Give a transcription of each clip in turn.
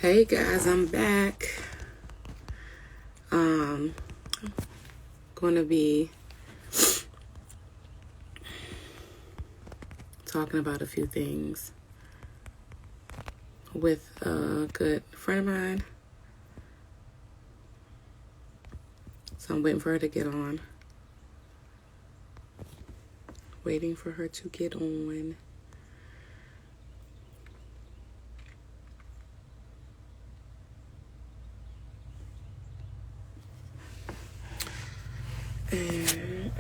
Hey guys, I'm back. Um, going to be talking about a few things with a good friend of mine. So I'm waiting for her to get on. Waiting for her to get on. And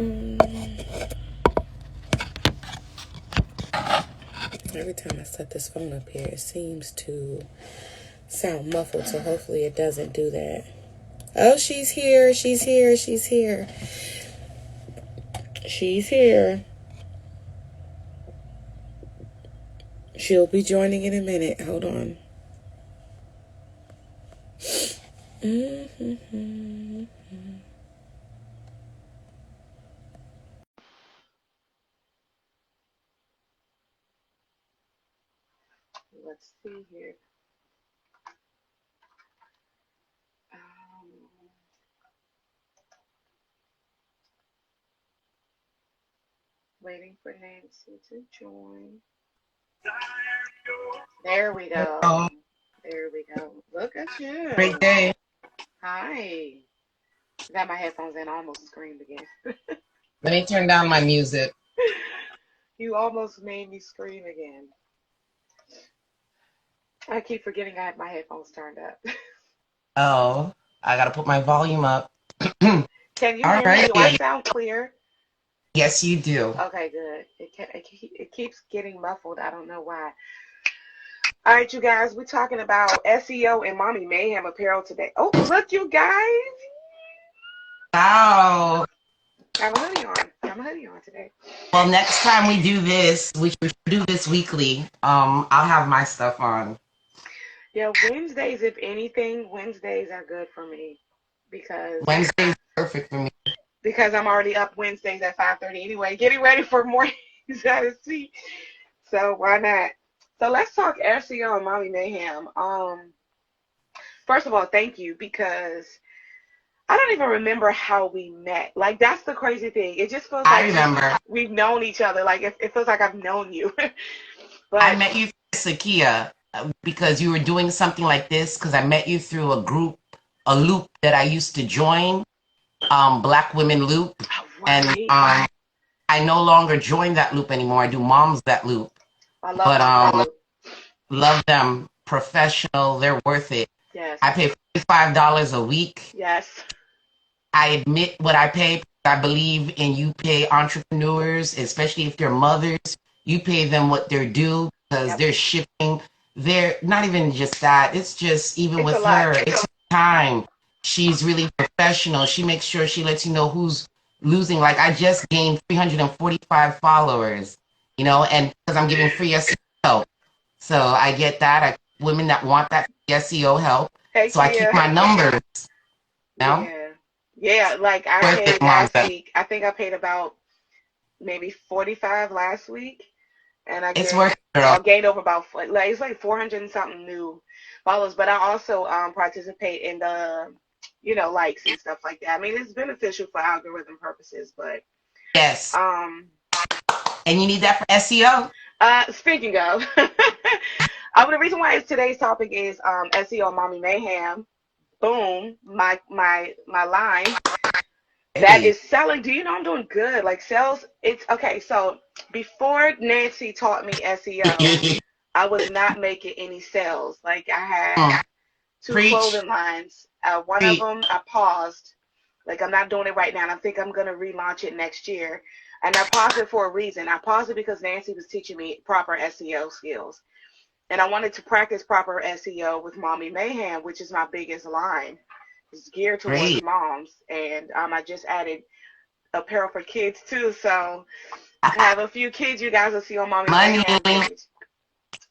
every time I set this phone up here, it seems to sound muffled, so hopefully it doesn't do that. Oh, she's here. She's here. She's here. She's here. She'll be joining in a minute. Hold on. Let's see here. Waiting for Nancy to join. There we go. Oh, There we go. Look at you. great day. Hi. Got my headphones in. I almost screamed again. Let me turn down my music. You almost made me scream again. I keep forgetting I have my headphones turned up. Oh, I gotta put my volume up. Can you All hear me? right. Do I sound clear? Yes, you do. Okay, good. It keeps getting muffled. I don't know why. All right, you guys. We're talking about SEO and Mommy Mayhem apparel today. Oh, look, you guys. Wow. I have a hoodie on. I have a hoodie on today. Well, next time we do this, we should do this weekly. I'll have my stuff on. Yeah, Wednesdays, if anything, Wednesdays are good for me because Wednesday's perfect for me. I'm already up Wednesdays at 5:30 anyway, getting ready for mornings at a seat. So why not? So let's talk SEO and Mommy Mayhem. First of all, thank you because I don't even remember how we met. Like that's the crazy thing. It just feels I like remember we've known each other. Like it feels like I've known you. I But met you through Sakia because you were doing something like this because I met you through a loop that I used to join, Black Women Loop. And right, I no longer join that loop anymore. I do Moms That Loop. I love But Mom That Loop. love them. Professional. They're worth it. Yes, I pay $45 a week. yes. I admit what I pay. I believe in you pay entrepreneurs, especially if they're mothers, you pay them what they're due because Yep. they're shipping. They're not even just that. It's just even It's a with lot. her, it's time. She's really professional. She makes sure she lets you know who's losing. Like I just gained 345 followers, and because I'm giving free SEO. So I get that. Women that want that SEO help. Hey, So I keep Kia. my numbers, you know? Yeah. Yeah, like I Worth it, paid moms. last week. I think I paid about maybe 45 last week. And It's worth it, girl. I gained over about like it's like 400 and something new followers. But I also participate in the likes and stuff like that. I mean, it's beneficial for algorithm purposes, but Yes. um And you need that for SEO? speaking of the reason why today's topic is SEO Mommy Mayhem. Boom, my line that Hey. is selling. Do you know I'm doing good? Like sales, it's okay. So before Nancy taught me SEO, I was not making any sales. Like I had two Preach. clothing lines. One of Preach. them I paused. Like I'm not doing it right now. And I think I'm gonna relaunch it next year. And I paused it for a reason. I paused it because Nancy was teaching me proper SEO skills. And I wanted to practice proper SEO with Mommy Mayhem, which is my biggest line. It's geared towards Great. moms. And I just added apparel for kids too. So I have a few kids you guys will see on Mommy Money. Mayhem page.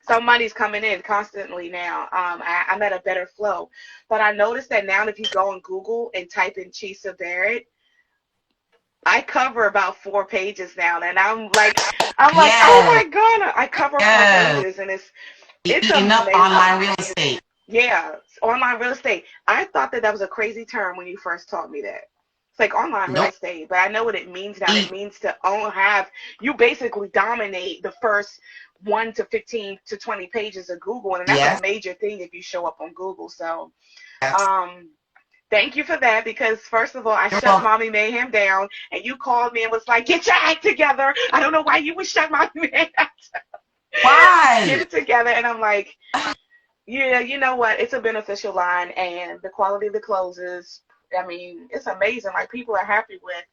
So money's coming in constantly now. I'm at a better flow. But I noticed that now if you go on Google and type in Chisa Barrett, I cover about 4 pages now. And oh Yes. my God, I cover four Yes. pages and it's You're eating up amazing. online real estate. Yeah, online real estate. I thought that that was a crazy term when you first taught me that. It's like online real Nope. estate, but I know what it means now. It means to own, have, you basically dominate the first 1 to 15 to 20 pages of Google, and that's a Yes. major thing if you show up on Google. So, Yes. um, thank you for that, because first of all, I You're shut welcome. Mommy Mayhem down, and you called me and was like, "Get your act together." I don't know why you would shut Mommy Mayhem down. Get Why? it together, and I'm like, yeah, you know what? It's a beneficial line, and the quality of the closes. I mean, it's amazing. Like people are happy with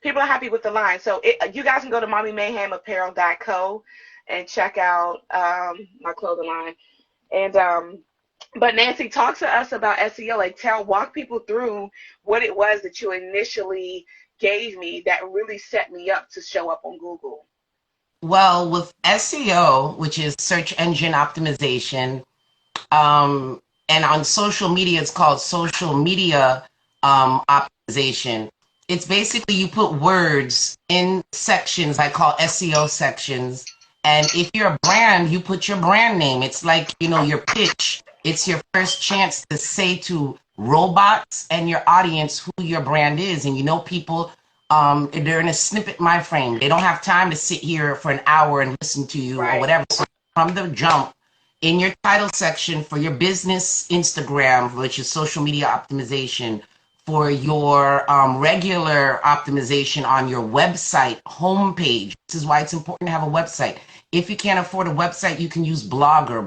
the line. So you guys can go to mommymayhemapparel.co and check out my clothing line. And but Nancy, talk to us about SEO. Like, walk people through what it was that you initially gave me that really set me up to show up on Google. Well, with SEO, which is search engine optimization, um, and on social media, it's called social media optimization. It's basically you put words in sections I call SEO sections. And if you're a brand, you put your brand name. It's like, your pitch. It's your first chance to say to robots and your audience who your brand is. And people, they're in a snippet mind frame. They don't have time to sit here for an hour and listen to you or Right. whatever. So from the jump, in your title section for your business Instagram, which is social media optimization, for your regular optimization on your website homepage. This is why it's important to have a website. If you can't afford a website, you can use Blogger,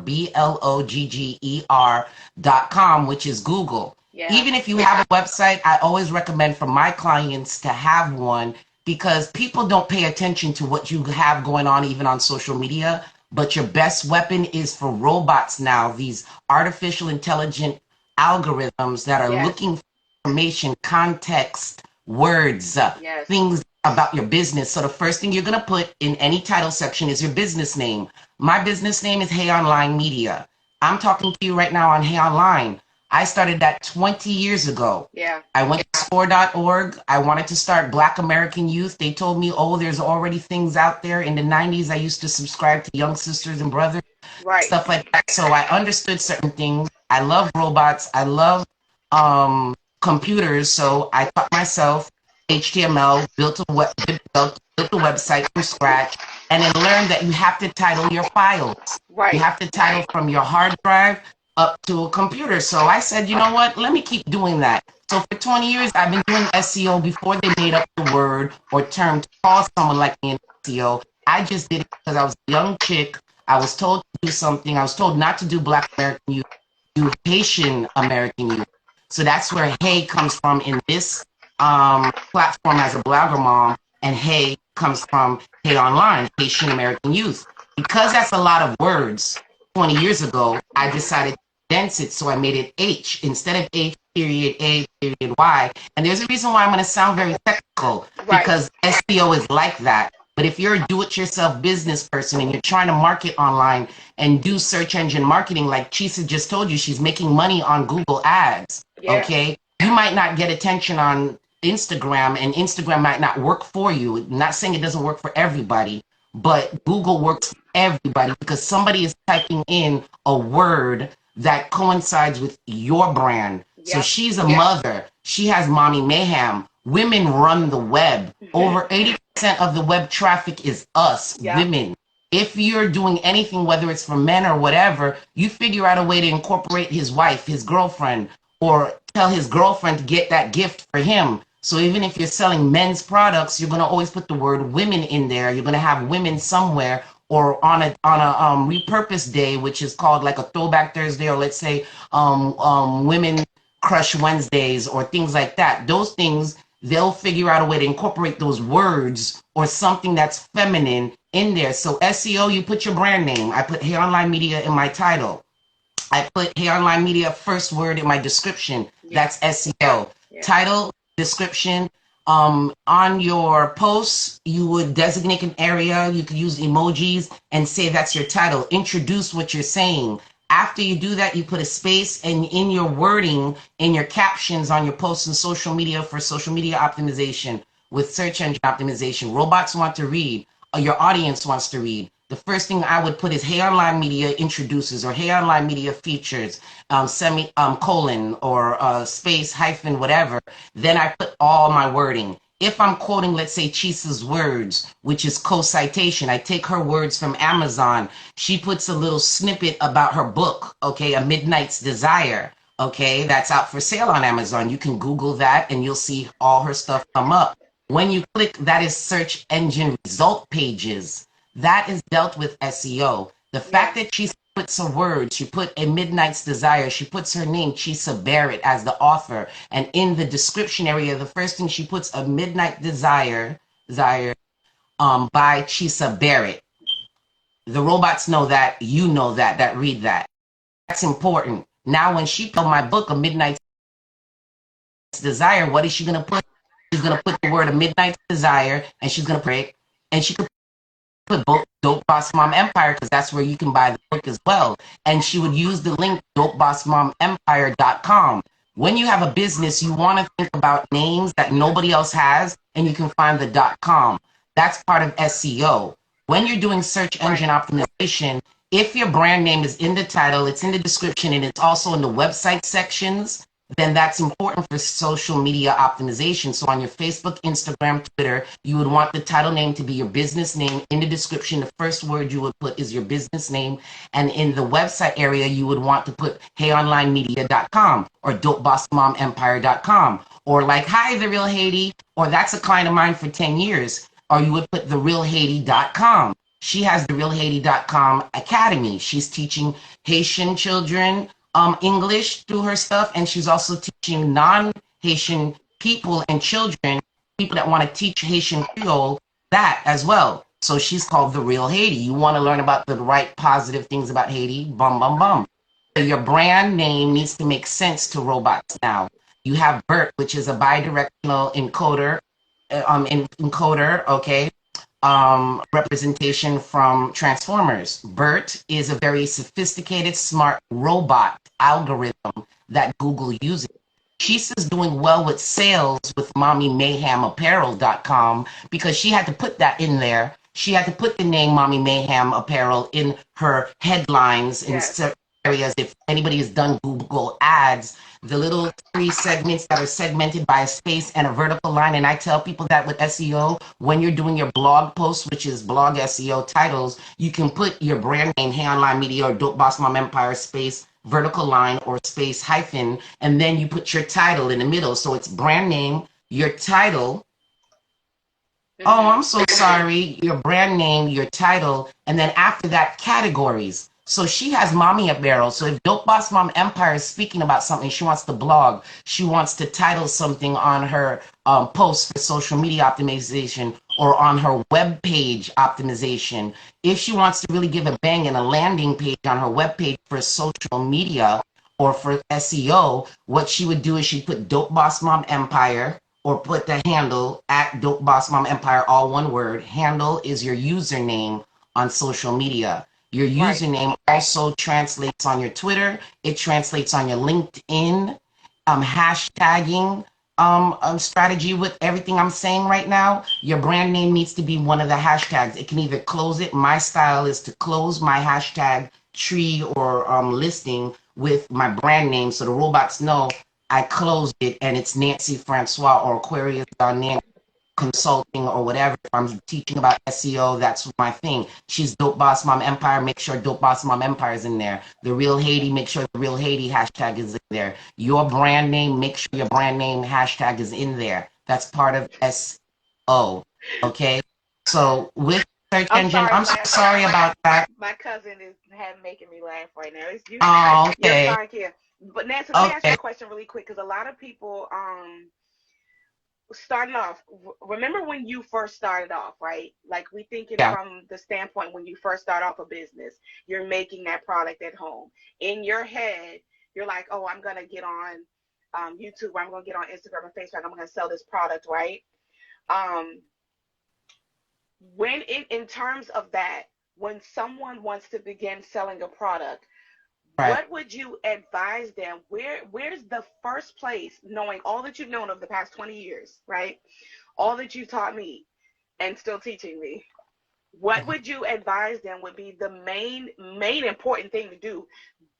blogger.com, which is Google. Yeah. Even if you have a website, I always recommend for my clients to have one because people don't pay attention to what you have going on even on social media. But your best weapon is for robots now, these artificial intelligent algorithms that are Yes. looking for information, context, words, Yes. things about your business. So the first thing you're going to put in any title section is your business name. My business name is Hey Online Media. I'm talking to you right now on Hey Online. I started that 20 years ago. Yeah. I went to score.org. I wanted to start Black American Youth. They told me, oh, there's already things out there. In the 90s, I used to subscribe to Young Sisters and Brothers, Right. stuff like that. So I understood certain things. I love robots. I love computers. So I taught myself HTML, built a website from scratch, and then learned that you have to title your files. You Right. have to title from your hard drive up to a computer. So I said, you know what? Let me keep doing that. So for 20 years, I've been doing SEO before they made up the word or term to call someone like me an SEO. I just did it because I was a young chick. I was told to do something. I was told not to do Black American youth, do Haitian American youth. So that's where Hey comes from in this platform as a blogger mom, and Hey comes from Hey Online, Haitian American youth. Because that's a lot of words, 20 years ago, I decided to condense it, so I made it H instead of H period A period Y. And there's a reason why I'm going to sound very technical Right. because SEO is like that. But if you're a do-it-yourself business person and you're trying to market online and do search engine marketing, like Chisa just told you, she's making money on Google Ads. Yeah. Okay, you might not get attention on Instagram, and Instagram might not work for you. I'm not saying it doesn't work for everybody, but Google works for everybody because somebody is typing in a word that coincides with your brand. So Yep. she's a mother. She has Mommy Mayhem. Women run the web. Over 80% of the web traffic is us, Yep. women. If you're doing anything, whether it's for men or whatever, you figure out a way to incorporate his wife, his girlfriend, or tell his girlfriend to get that gift for him. So even if you're selling men's products, you're going to always put the word women in there. You're going to have women somewhere, or on a repurpose day, which is called like a throwback Thursday, or let's say women crush Wednesdays or things like that. Those things, they'll figure out a way to incorporate those words or something that's feminine in there. So SEO, you put your brand name. I put Hey Online Media in my title. I put Hey Online Media first word in my description. Yeah. That's SEO. Yeah. Title, description. On your posts, you would designate an area. You could use emojis and say that's your title. Introduce what you're saying. After you do that, you put a space, and in your wording, in your captions on your posts and social media for social media optimization with search engine optimization, robots want to read, or your audience wants to read. the first thing I would put is Hey Online Media introduces, or Hey Online Media features, colon, or space hyphen whatever. Then I put all my wording. If I'm quoting, let's say, Chisa's words, which is co-citation, I take her words from Amazon. She puts a little snippet about her book, okay, A Midnight's Desire, okay, that's out for sale on Amazon. You can Google that and you'll see all her stuff come up. When you click, that is search engine result pages. That is dealt with SEO. The fact that she puts her words, she put A Midnight's Desire, she puts her name, Chisa Barrett, as the author, and in the description area, the first thing she puts, A Midnight Desire, by Chisa Barrett. The robots know that, you know that read that. That's important. Now, when she put my book, A Midnight's Desire, what is she gonna put? She's gonna put the word A Midnight's Desire, and she's gonna break, and she could put Dope Boss Mom Empire, because that's where you can buy the book as well. And she would use the link dopebossmomempire.com. When you have a business, you want to think about names that nobody else has, and you can find the .com. That's part of SEO. When you're doing search engine optimization, if your brand name is in the title, it's in the description, and it's also in the website sections, then that's important for social media optimization. So on your Facebook, Instagram, Twitter, you would want the title name to be your business name. In the description, the first word you would put is your business name. And in the website area, you would want to put heyonlinemedia.com or dopebossmomempire.com, or like, hi, The Real Haiti, or that's a client of mine for 10 years. Or you would put therealhaiti.com. She has therealhaiti.com Academy. She's teaching Haitian children English through her stuff, and she's also teaching non-Haitian people and children, people that want to teach Haitian Creole, that as well. So she's called The Real Haiti. You want to learn about the right positive things about Haiti, bum, bum, bum. So your brand name needs to make sense to robots now. You have BERT, which is a bidirectional encoder, okay? Representation from Transformers. BERT is a very sophisticated, smart robot algorithm that Google uses. She's doing well with sales with Mommy Mayhem Apparel.com because she had to put that in there. She had to put the name Mommy Mayhem Apparel in her headlines in certain areas. If anybody has done Google ads, the little 3 segments that are segmented by a space and a vertical line. And I tell people that with SEO, when you're doing your blog post, which is blog SEO titles, you can put your brand name, Hey Online Media, or Dope Boss Mom Empire, space, vertical line, or space hyphen, and then you put your title in the middle. So it's brand name, your title. Oh, I'm so sorry. Your brand name, your title, and then after that, categories. So she has Mommy Apparel. So if Dope Boss Mom Empire is speaking about something, she wants to blog, she wants to title something on her post for social media optimization or on her web page optimization. If she wants to really give a bang in a landing page on her web page for social media or for SEO, what she would do is she'd put Dope Boss Mom Empire, or put the handle at Dope Boss Mom Empire, all one word. Handle is your username on social media. Your username also translates on your Twitter. It translates on your LinkedIn. Hashtagging strategy with everything I'm saying right now. Your brand name needs to be one of the hashtags. It can either close it. My style is to close my hashtag tree or listing with my brand name so the robots know I closed it and it's Nancy Francois or Aquarius Nancy Consulting or whatever. If I'm teaching about SEO, that's my thing. She's Dope Boss Mom Empire. Make sure Dope Boss Mom Empire is in there. The Real Haiti, make sure the Real Haiti hashtag is in there. Your brand name, make sure your brand name hashtag is in there. That's part of SEO. Okay. So with search engine, I'm so sorry about that. My cousin is making me laugh right now. It's you. Oh, okay. You're fine here. But Nancy, let me ask you a question really quick because a lot of people starting off, remember when you first started off, right? Like we thinking from the standpoint when you first start off a business, you're making that product at home. In your head, you're like, oh, I'm gonna get on YouTube, I'm gonna get on Instagram and Facebook, I'm gonna sell this product, right? When in terms of that, when someone wants to begin selling a product, what would you advise them? Where's the first place, knowing all that you've known over the past 20 years, right? All that you taught me and still teaching me. what would you advise them would be the main important thing to do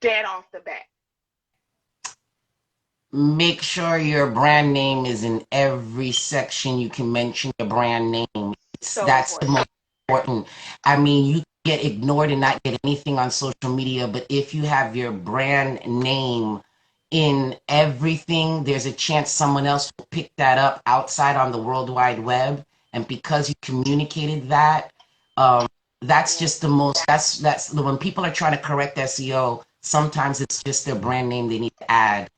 dead off the bat? Make sure your brand name is in every section you can mention your brand name. So That's the important. most important. I mean, you get ignored and not get anything on social media, but if you have your brand name in everything, there's a chance someone else will pick that up outside on the World Wide Web. And because you communicated that, um, that's Yeah. just the most, that's when people are trying to correct SEO, sometimes it's just their brand name they need to add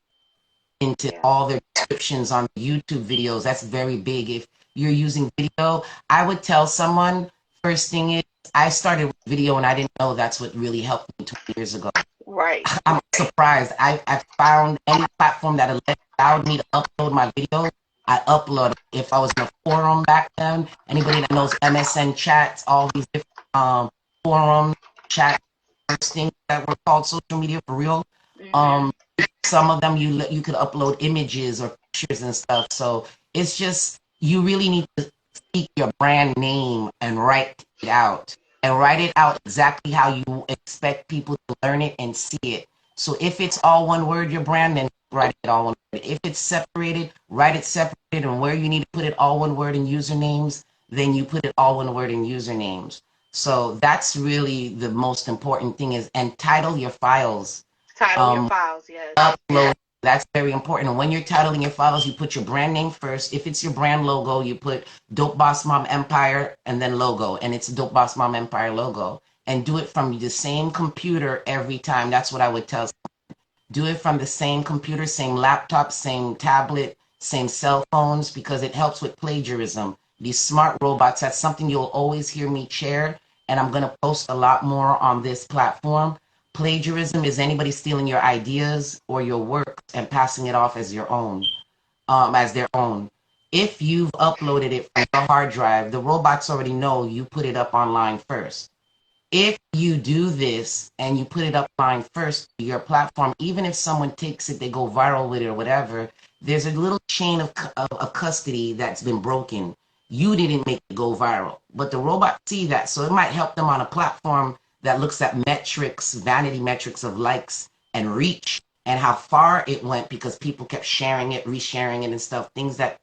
into Yeah. all their descriptions on YouTube videos. That's very big. If you're using video, I would tell someone, first thing is, I started with video and I didn't know that's what really helped me 20 years ago. Right. I'm surprised. I found any platform that allowed me to upload my videos. I uploaded. If I was in a forum back then, anybody that knows MSN chats, all these different forum chat things that were called social media for real. Mhm. Um, some of them you could upload images or pictures and stuff. So it's just you really need to speak your brand name and write it out and write it out exactly how you expect people to learn it and see it. So if it's all one word, your brand, then write it all one word. If it's separated, write it separated, and where you need to put it all one word in usernames, then you put it all one word in usernames. So that's really the most important thing is and title your files. Title your Um, files, yes. Upload. That's very important. And when you're titling your files, you put your brand name first. If it's your brand logo, you put Dope Boss Mom Empire and then logo, and it's Dope Boss Mom Empire logo. And do it from the same computer every time. That's what I would tell. Do it from the same computer, same laptop, same tablet, same cell phones, because it helps with plagiarism. These smart robots, that's something you'll always hear me share, and I'm going to post a lot more on this platform. Plagiarism is anybody stealing your ideas or your work and passing it off as your own, as their own. If you've uploaded it from your hard drive, the robots already know you put it up online first. If you do this and you put it up online first to your platform, even if someone takes it, they go viral with it or whatever, there's a little chain of custody that's been broken. You didn't make it go viral, but the robots see that. So it might help them on a platform that looks at metrics, vanity metrics of likes and reach and how far it went because people kept sharing it, resharing it and stuff. Things that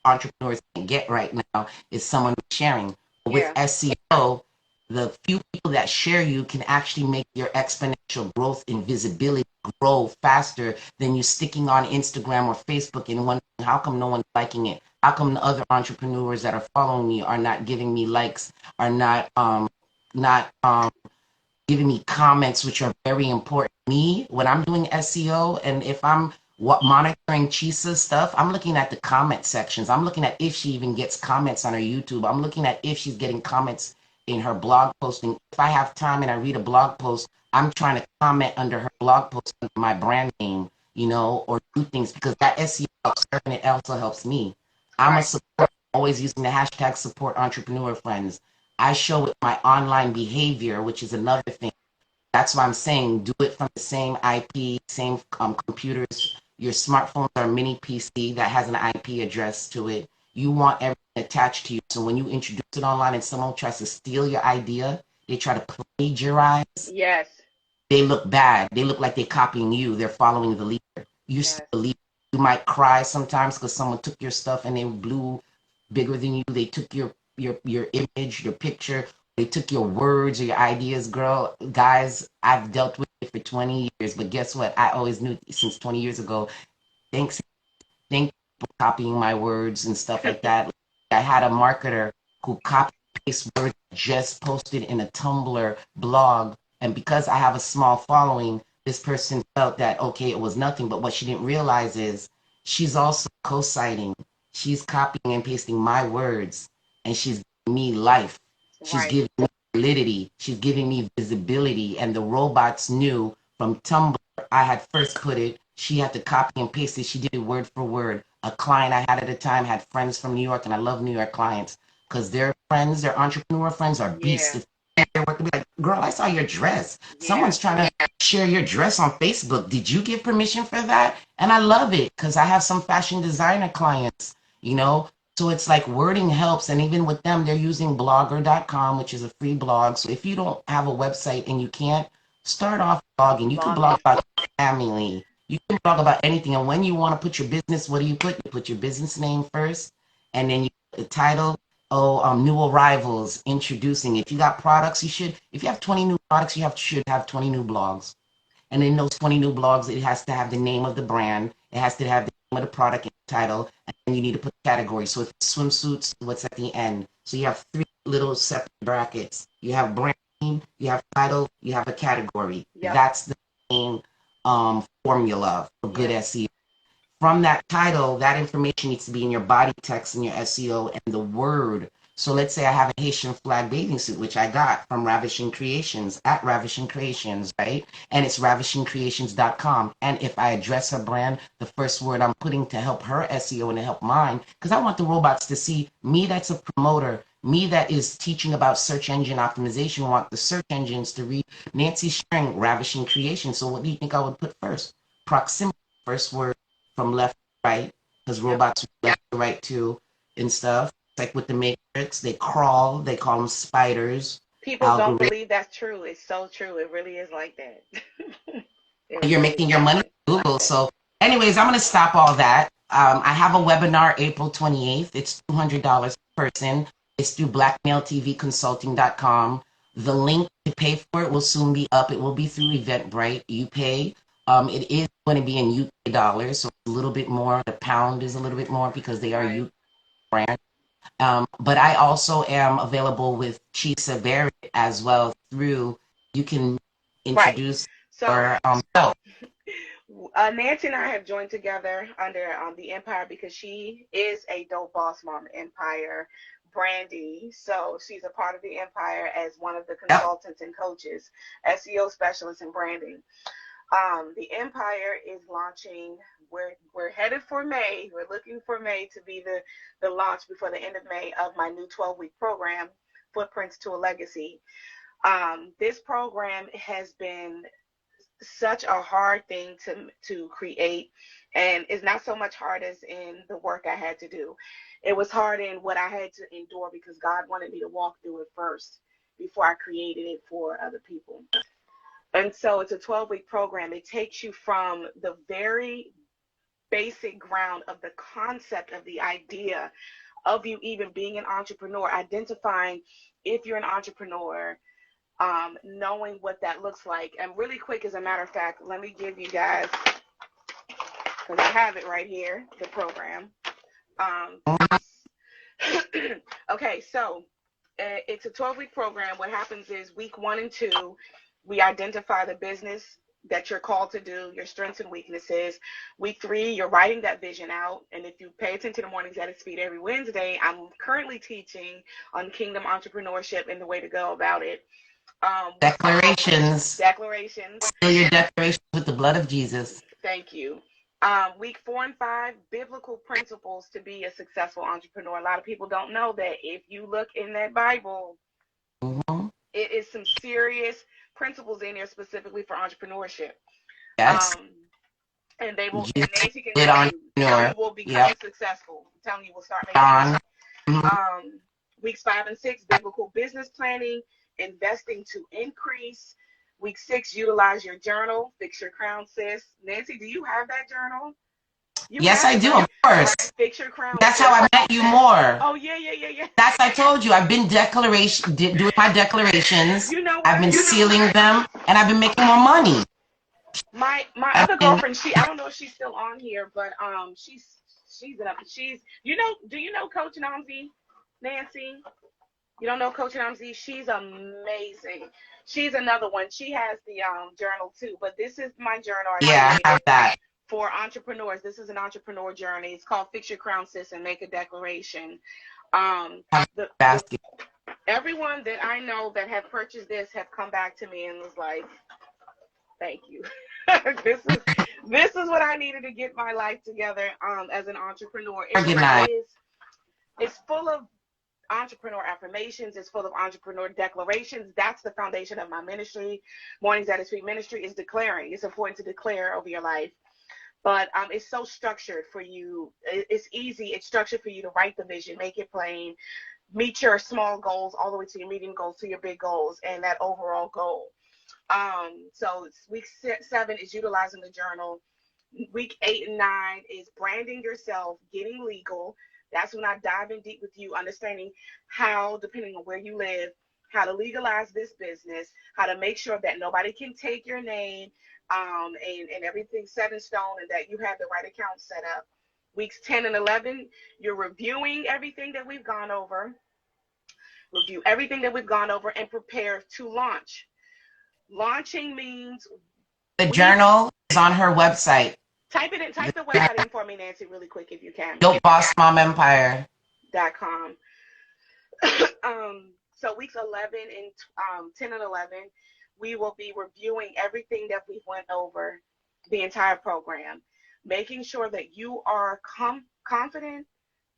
entrepreneurs can get right now is someone sharing. With Yeah. SEO, the few people that share you can actually make your exponential growth in visibility grow faster than you sticking on Instagram or Facebook and wondering how come no one's liking it? How come the other entrepreneurs that are following me are not giving me likes, are not giving me comments, which are very important. Me, when I'm doing SEO, and if I'm monitoring Chisa's stuff, I'm looking at the comment sections. I'm looking at if she even gets comments on her YouTube. I'm looking at if she's getting comments in her blog posting. If I have time and I read a blog post, I'm trying to comment under her blog post under my brand name, or do things because that SEO helps her and it also helps me. I'm a Right. support, always using the hashtag support entrepreneur friends. I show it my online behavior, which is another thing. That's why I'm saying do it from the same IP, same computers. Your smartphones are a mini PC that has an IP address to it. You want everything attached to you. So when you introduce it online and someone tries to steal your idea, they try to plagiarize, Yes. they look bad. They look like they're copying you. They're following the leader. You still Yes. the leader. You might cry sometimes because someone took your stuff and they blew bigger than you. They took your image, your picture. They took your words or your ideas, girl. Guys, I've dealt with it for 20 years, but guess what? I always knew since 20 years ago. Thanks, thank you for copying my words and stuff like that. I had a marketer who copied and pasted words just posted in a Tumblr blog, and because I have a small following, this person felt that okay, it was nothing. But what she didn't realize is she's also co-citing. She's copying and pasting my words, and she's giving me life. She's Right. giving me validity. She's giving me visibility, and the robots knew from Tumblr I had first put it. She had to copy and paste it. She did it word for word. A client I had at the time had friends from New York, and I love New York clients because their friends, their entrepreneur friends, are beasts. Yeah. If they work, to be like, girl, I saw your dress. Yeah. Someone's trying to share your dress on Facebook. Did you give permission for that? And I love it because I have some fashion designer clients, you know. So it's like wording helps. And even with them, they're using blogger.com, which is a free blog. So if you don't have a website and you can't, start off blogging. You can blog about family. You can blog about anything. And when you want to put your business, what do? You put your business name first, and then you put the title. Oh, new arrivals, introducing. If you got products, you should. If you have 20 new products, should have 20 new blogs. And in those 20 new blogs, it has to have the name of the brand. It has to have the name of the product and title. And then you need to put categories. So if it's swimsuits, what's at the end? So you have three little separate brackets. You have brand name, you have title, you have a category. Yep. That's the main formula for good SEO. From that title, that information needs to be in your body text and your SEO and the word. So let's say I have a Haitian flag bathing suit, which I got from Ravishing Creations at Ravishing Creations, right? And it's ravishingcreations.com. And if I address her brand, the first word I'm putting to help her SEO and to help mine, because I want the robots to see me that's a promoter, me that is teaching about search engine optimization, want the search engines to read Nancy sharing Ravishing Creations. So what do you think I would put first? Proximity, first word from left to right, because robots left to right too and stuff. It's like with the Matrix, they crawl, they call them spiders. People don't believe that's true. It's so true. It really is like that. You're making your money on Google. So anyways, I'm going to stop all that. I have a webinar April 28th. It's $200 per person. It's through blackmailtvconsulting.com. The link to pay for it will soon be up. It will be through Eventbrite. You pay. It is going to be in UK dollars, so a little bit more. The pound is a little bit more because they are UK brand. But I also am available with Chisa Barrett as well through. You can introduce Nancy and I have joined together under the Empire because she is a dope boss mom Empire Brandy. So she's a part of the Empire as one of the consultants and coaches, SEO specialists in branding. The Empire is launching. We're headed for May. We're looking for May to be the launch before the end of May of my new 12-week program, Footprints to a Legacy. This program has been such a hard thing to create, and it's not so much hard as in the work I had to do. It was hard in what I had to endure because God wanted me to walk through it first before I created it for other people. And so it's a 12-week program. It takes you from the very basic ground of the concept of the idea of you even being an entrepreneur, identifying if you're an entrepreneur, knowing what that looks like. And really quick, as a matter of fact, let me give you guys, because I have it right here, the program. Okay, so it's a 12-week program. What happens is week 1 and 2, we identify the business that you're called to do, your strengths and weaknesses. Week 3, you're writing that vision out. And if you pay attention to Mornings at Its Feet every Wednesday, I'm currently teaching on kingdom entrepreneurship and the way to go about it. Declarations. Seal your declarations with the blood of Jesus. Thank you. Week 4 and 5, biblical principles to be a successful entrepreneur. A lot of people don't know that if you look in that Bible, it is some serious principles in there specifically for entrepreneurship. Yes. And they will, and Nancy can tell you how you will become successful. I'm telling you, we'll start making money. Weeks 5 and 6, biblical business planning, investing to increase. Week 6, utilize your journal, fix your crown, sis. Nancy, do you have that journal? Yes, I do, of course. Fix your crown. That's how I met you more. Oh, yeah. That's, I told you, I've been doing my declarations. I've been sealing them, and I've been making more money. My other girlfriend, I don't know if she's still on here, but do you know Coach Namzi, Nancy? You don't know Coach Namzi? She's amazing. She's another one. She has the journal too, but this is my journal. I have that. For entrepreneurs. This is an entrepreneur journey. It's called Fix Your Crown, Sis, and Make a Declaration. Everyone that I know that have purchased this have come back to me and was like, thank you. This is what I needed to get my life together as an entrepreneur. It's full of entrepreneur affirmations. It's full of entrepreneur declarations. That's the foundation of my ministry. Mornings at Its Feet ministry is declaring. It's important to declare over your life. But it's so structured for you. It's easy. It's structured for you to write the vision, make it plain, meet your small goals all the way to your medium goals, to your big goals, and that overall goal. So week 7 is utilizing the journal. Week 8 and 9 is branding yourself, getting legal. That's when I dive in deep with you, understanding how, depending on where you live, how to legalize this business, how to make sure that nobody can take your name, and everything's set in stone, and that you have the right account set up. Weeks 10 and 11, you're reviewing everything that we've gone over. Review everything that we've gone over and prepare to launch. Launching means the journal is on her website. Type it in. Type the website in for me, Nancy, really quick if you can. BossMomEmpire.com. So weeks 11 and 10 and 11, we will be reviewing everything that we went over, the entire program, making sure that you are confident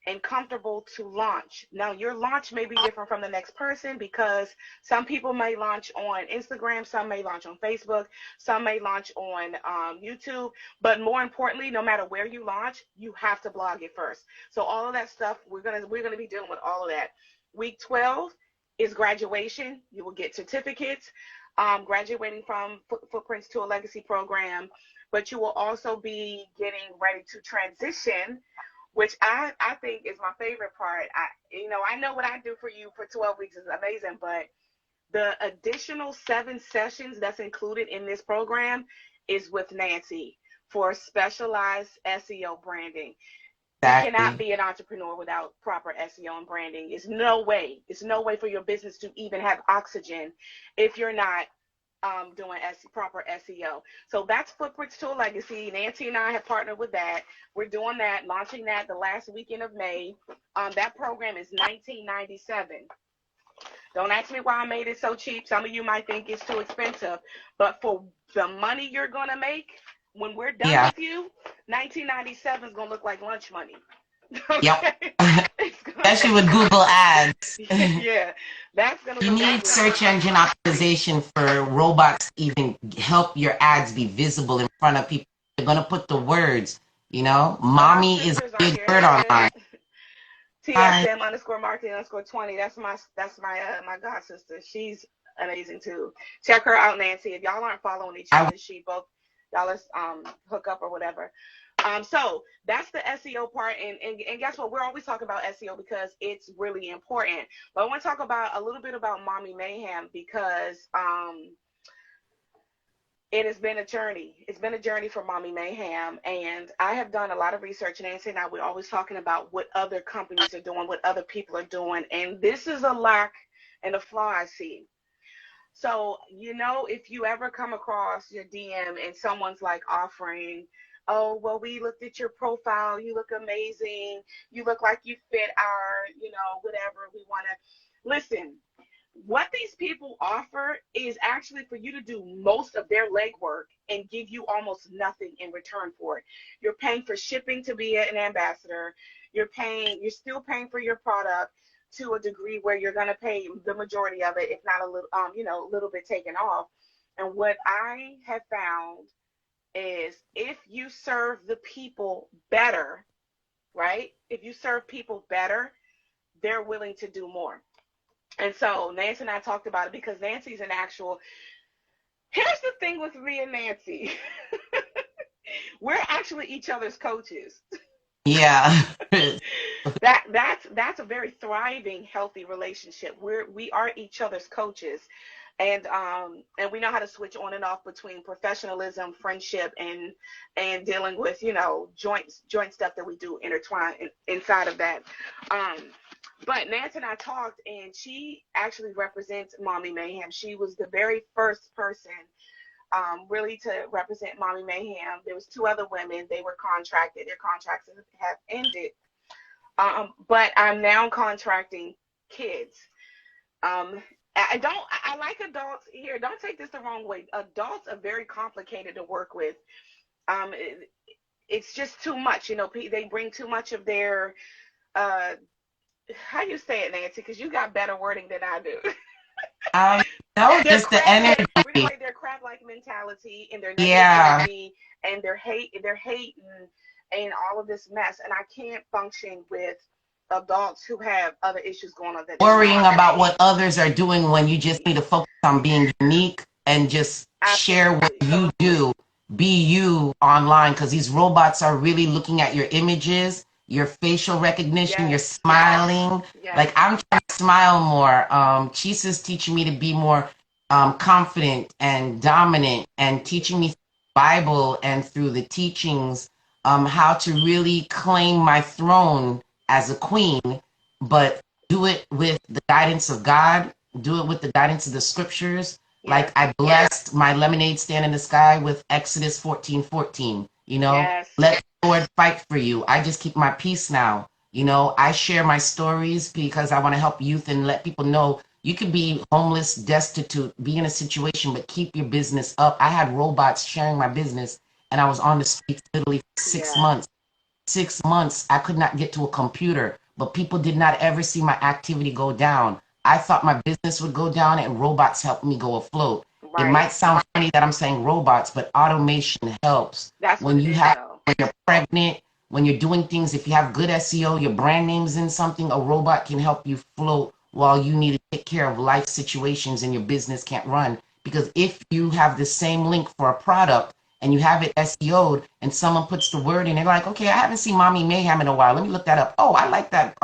and comfortable to launch. Now, your launch may be different from the next person, because some people may launch on Instagram, some may launch on Facebook, some may launch on YouTube. But more importantly, no matter where you launch, you have to blog it first. So all of that stuff, we're gonna be dealing with all of that. Week 12 is graduation. You will get certificates, graduating from Footprints to a Legacy program, but you will also be getting ready to transition, which I think is my favorite part. I know what I do for you for 12 weeks is amazing, but the additional 7 sessions that's included in this program is with Nancy for specialized SEO branding. Exactly. You cannot be an entrepreneur without proper SEO and branding. It's no way for your business to even have oxygen if you're not doing proper SEO. So that's Footprints to a Legacy. Nancy and I have partnered with that. We're doing that, launching that the last weekend of May. That program is $19.97. Don't ask me why I made it so cheap. Some of you might think it's too expensive, but for the money you're gonna make when we're done with you, $19.97 is gonna look like lunch money. Okay? Yep. Especially with Google Ads. Yeah, that's gonna. You need search engine optimization for robots to even help your ads be visible in front of people. They're gonna put the words. Mommy is a big word online. TSM_marketing_20. That's my my god sister. She's amazing too. Check her out, Nancy. If y'all aren't following each other, y'all hook up or whatever. So that's the SEO part, and guess what? We're always talking about SEO because it's really important. But I want to talk about a little bit about Mommy Mayhem, because it has been a journey. It's been a journey for Mommy Mayhem, and I have done a lot of research. Nancy and I, we're always talking about what other companies are doing, what other people are doing, and this is a lack and a flaw I see. So, if you ever come across your DM and someone's like offering, oh, well, we looked at your profile, you look amazing, you look like you fit our, whatever we want to, listen. What these people offer is actually for you to do most of their legwork and give you almost nothing in return for it. You're paying for shipping to be an ambassador. You're still paying for your product to a degree where you're going to pay the majority of it, if not a little, a little bit taken off. And what I have found is if you serve the people better, right? If you serve people better, they're willing to do more. And so Nancy and I talked about it because Nancy's here's the thing with me and Nancy. We're actually each other's coaches. Yeah. That's a very thriving, healthy relationship. We are each other's coaches. And we know how to switch on and off between professionalism, friendship, and dealing with, joint stuff that we do intertwine inside of that. But Nancy and I talked, and she actually represents Mommy Mayhem. She was the very first person really to represent Mommy Mayhem. There was 2 other women. They were contracted. Their contracts have ended. But I'm now contracting kids. I like adults here. Don't take this the wrong way. Adults are very complicated to work with. It's just too much. They bring too much of their how you say it, Nancy? Because you got better wording than I do. No, just the energy. Their crab-like mentality and their negativity and they're hating and all of this mess. And I can't function with adults who have other issues going on that they Worrying want about to. what others are doing when you just need to focus on being unique and just share what Absolutely. you do. Be you online, because these robots are really looking at your images, your facial recognition, your Yes. smiling. Yes. Like, I'm trying to smile more. Chisa's teaching me to be more confident and dominant, and teaching me through the Bible and through the teachings how to really claim my throne as a queen, but do it with the guidance of God, do it with the guidance of the scriptures. Like, Yes. I blessed my lemonade stand in the sky with Exodus 14:14. Yes. Let the Lord fight for you. I just keep my peace now. I share my stories because I want to help youth and let people know you could be homeless, destitute, be in a situation, but keep your business up. I had robots sharing my business, and I was on the streets literally for six Yes. months. 6 months, I could not get to a computer, but people did not ever see my activity go down. I thought my business would go down, and robots helped me go afloat. It Right. might sound funny that I'm saying robots, but automation helps. That's what When it you is, have, though. when you're pregnant, when you're doing things, if you have good SEO, your brand name's in something, a robot can help you float while you need to take care of life situations and your business can't run. Because if you have the same link for a product and you have it SEO'd and someone puts the word in, they're like, okay, I haven't seen Mommy Mayhem in a while. Let me look that up. Oh, I like that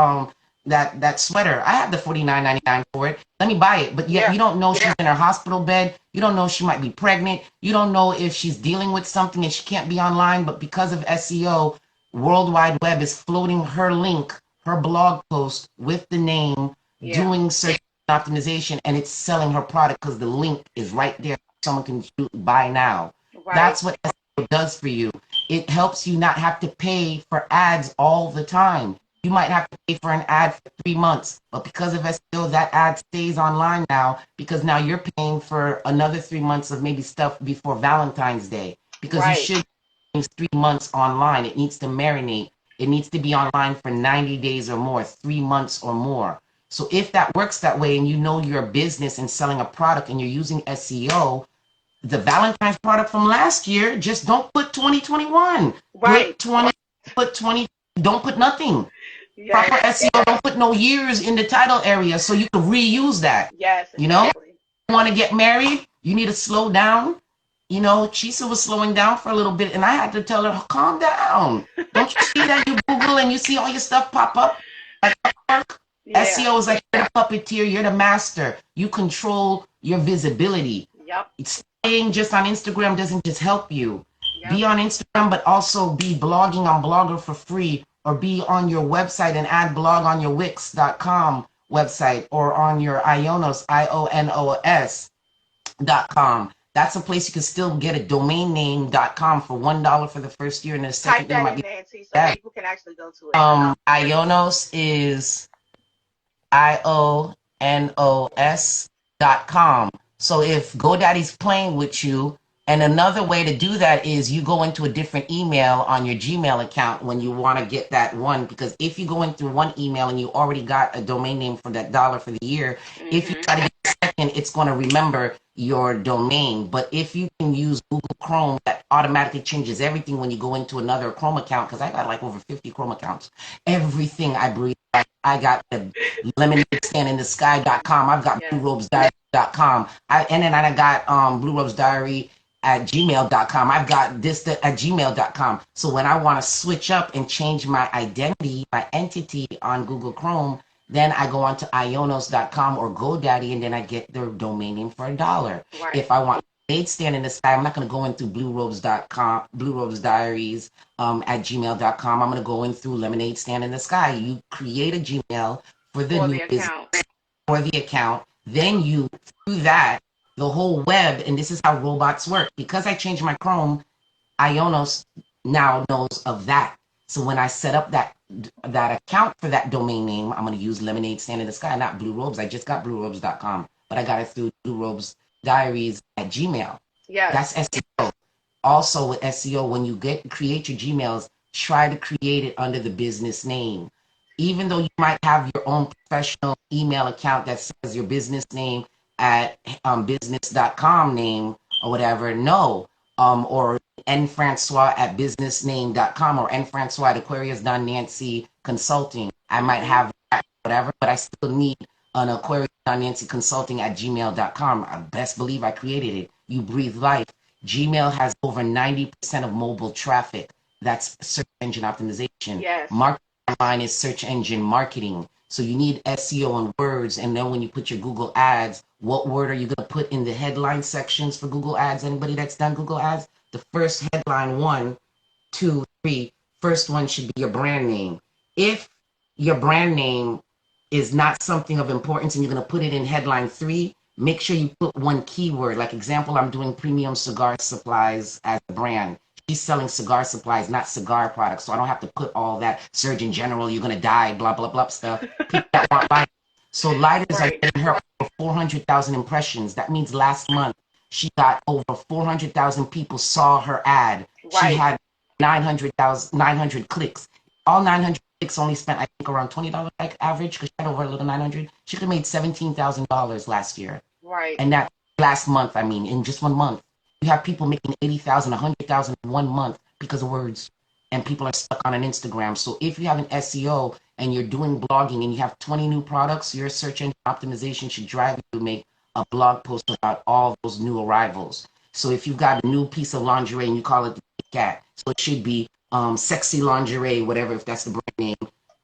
sweater. I have the $49.99 for it. Let me buy it. But yet Yeah. you don't know she's in her hospital bed. You don't know she might be pregnant. You don't know if she's dealing with something and she can't be online. But because of SEO, World Wide Web is floating her link, her blog post with the name, Yeah. doing search optimization, and it's selling her product because the link is right there. Someone can buy now. Right. That's what SEO does for you. It helps you not have to pay for ads all the time. You might have to pay for an ad for 3 months, but because of SEO, that ad stays online now, because now you're paying for another 3 months of maybe stuff before Valentine's Day, because you Right. should 3 months online. It needs to marinate. It needs to be online for 90 days or more, 3 months or more. So if that works that way and you know your business and selling a product and you're using SEO, the Valentine's product from last year, just don't put 2021. Right. Put 20, don't put nothing. Yes. Proper SEO, don't put no years in the title area so you can reuse that. Yes. You know, Exactly. you want to get married, you need to slow down. Chisa was slowing down for a little bit, and I had to tell her, calm down. Don't you see that you Google and you see all your stuff pop up? Like Yeah. SEO is like you're the puppeteer, you're the master. You control your visibility. Yep. Staying just on Instagram doesn't just help you. Yep. Be on Instagram, but also be blogging on Blogger for free, or be on your website and add blog on your Wix.com website, or on your Ionos, IONOS.com. That's a place you can still get a domain name.com for $1 for the first year, and the Type second year that might in, be Nancy, so that. people can actually go to it. Ionos is IONOS.com. So if GoDaddy's playing with you, and another way to do that is you go into a different email on your Gmail account when you want to get that one, because if you go in through one email and you already got a domain name for that dollar for the year, if you Mm-hmm. try to get a second, it's going to remember your domain. But if you can use Google Chrome, that automatically changes everything when you go into another Chrome account, because I got like over 50 Chrome accounts. Everything I breathe, I got the lemonadestandinthesky.com. I've got Yes. bluerobesdiary.com. And then I got Blue Robes Diary at gmail.com. I've got this at gmail.com. So when I want to switch up and change my identity, my entity on Google Chrome, then I go on to ionos.com or GoDaddy, and then I get their domain name for $1. Right. If I want Lemonade Stand in the Sky, I'm not going to go into bluerobes.com, Blue Robes Diaries at gmail.com. I'm going to go in through Lemonade Stand in the Sky. You create a Gmail for the For new the business, account. for the account. Then you, through that, the whole web, and this is how robots work. Because I changed my Chrome, Ionos now knows of that. So when I set up that account for that domain name, I'm going to use Lemonade Stand in the Sky, not Blue Robes. I just got bluerobes.com, but I got it through Blue Robes Diaries at Gmail. Yes. That's SEO. Also with SEO, when you create your Gmails, try to create it under the business name. Even though you might have your own professional email account that says your business name at business.com name or whatever, no. Or nfrancois@businessname.com or nfrancois@aquarius.nancy consulting. I might have that, whatever, but I still need an aquarius.nancy consulting@gmail.com. I best believe I created it. You breathe life. Gmail has over 90% of mobile traffic. That's search engine optimization. Yes. Marketing online is search engine marketing. So you need SEO and words. And then when you put your Google ads, what word are you going to put in the headline sections for Google ads? Anybody that's done Google ads? The first headline, 1, 2, 3, first one should be your brand name. If your brand name is not something of importance and you're going to put it in headline 3, make sure you put one keyword. Like example, I'm doing premium cigar supplies as a brand. She's selling cigar supplies, not cigar products. So I don't have to put all that Surgeon General, you're going to die, blah, blah, blah stuff. People that want lighters. So lighters are getting her over 400,000 impressions. That means last month she got over 400,000 people saw her ad. Right. She had 900 clicks. All 900 clicks only spent, I think, around $20 like average because she had over a little 900. She could have made $17,000 last year. Right. And that last month, I mean, in just 1 month. You have people making 80,000, 100,000 in 1 month because of words. And people are stuck on an Instagram. So if you have an SEO and you're doing blogging and you have 20 new products, your search engine optimization should drive you to make a blog post about all those new arrivals. So if you've got a new piece of lingerie and you call it the cat, so it should be sexy lingerie, whatever, if that's the brand name,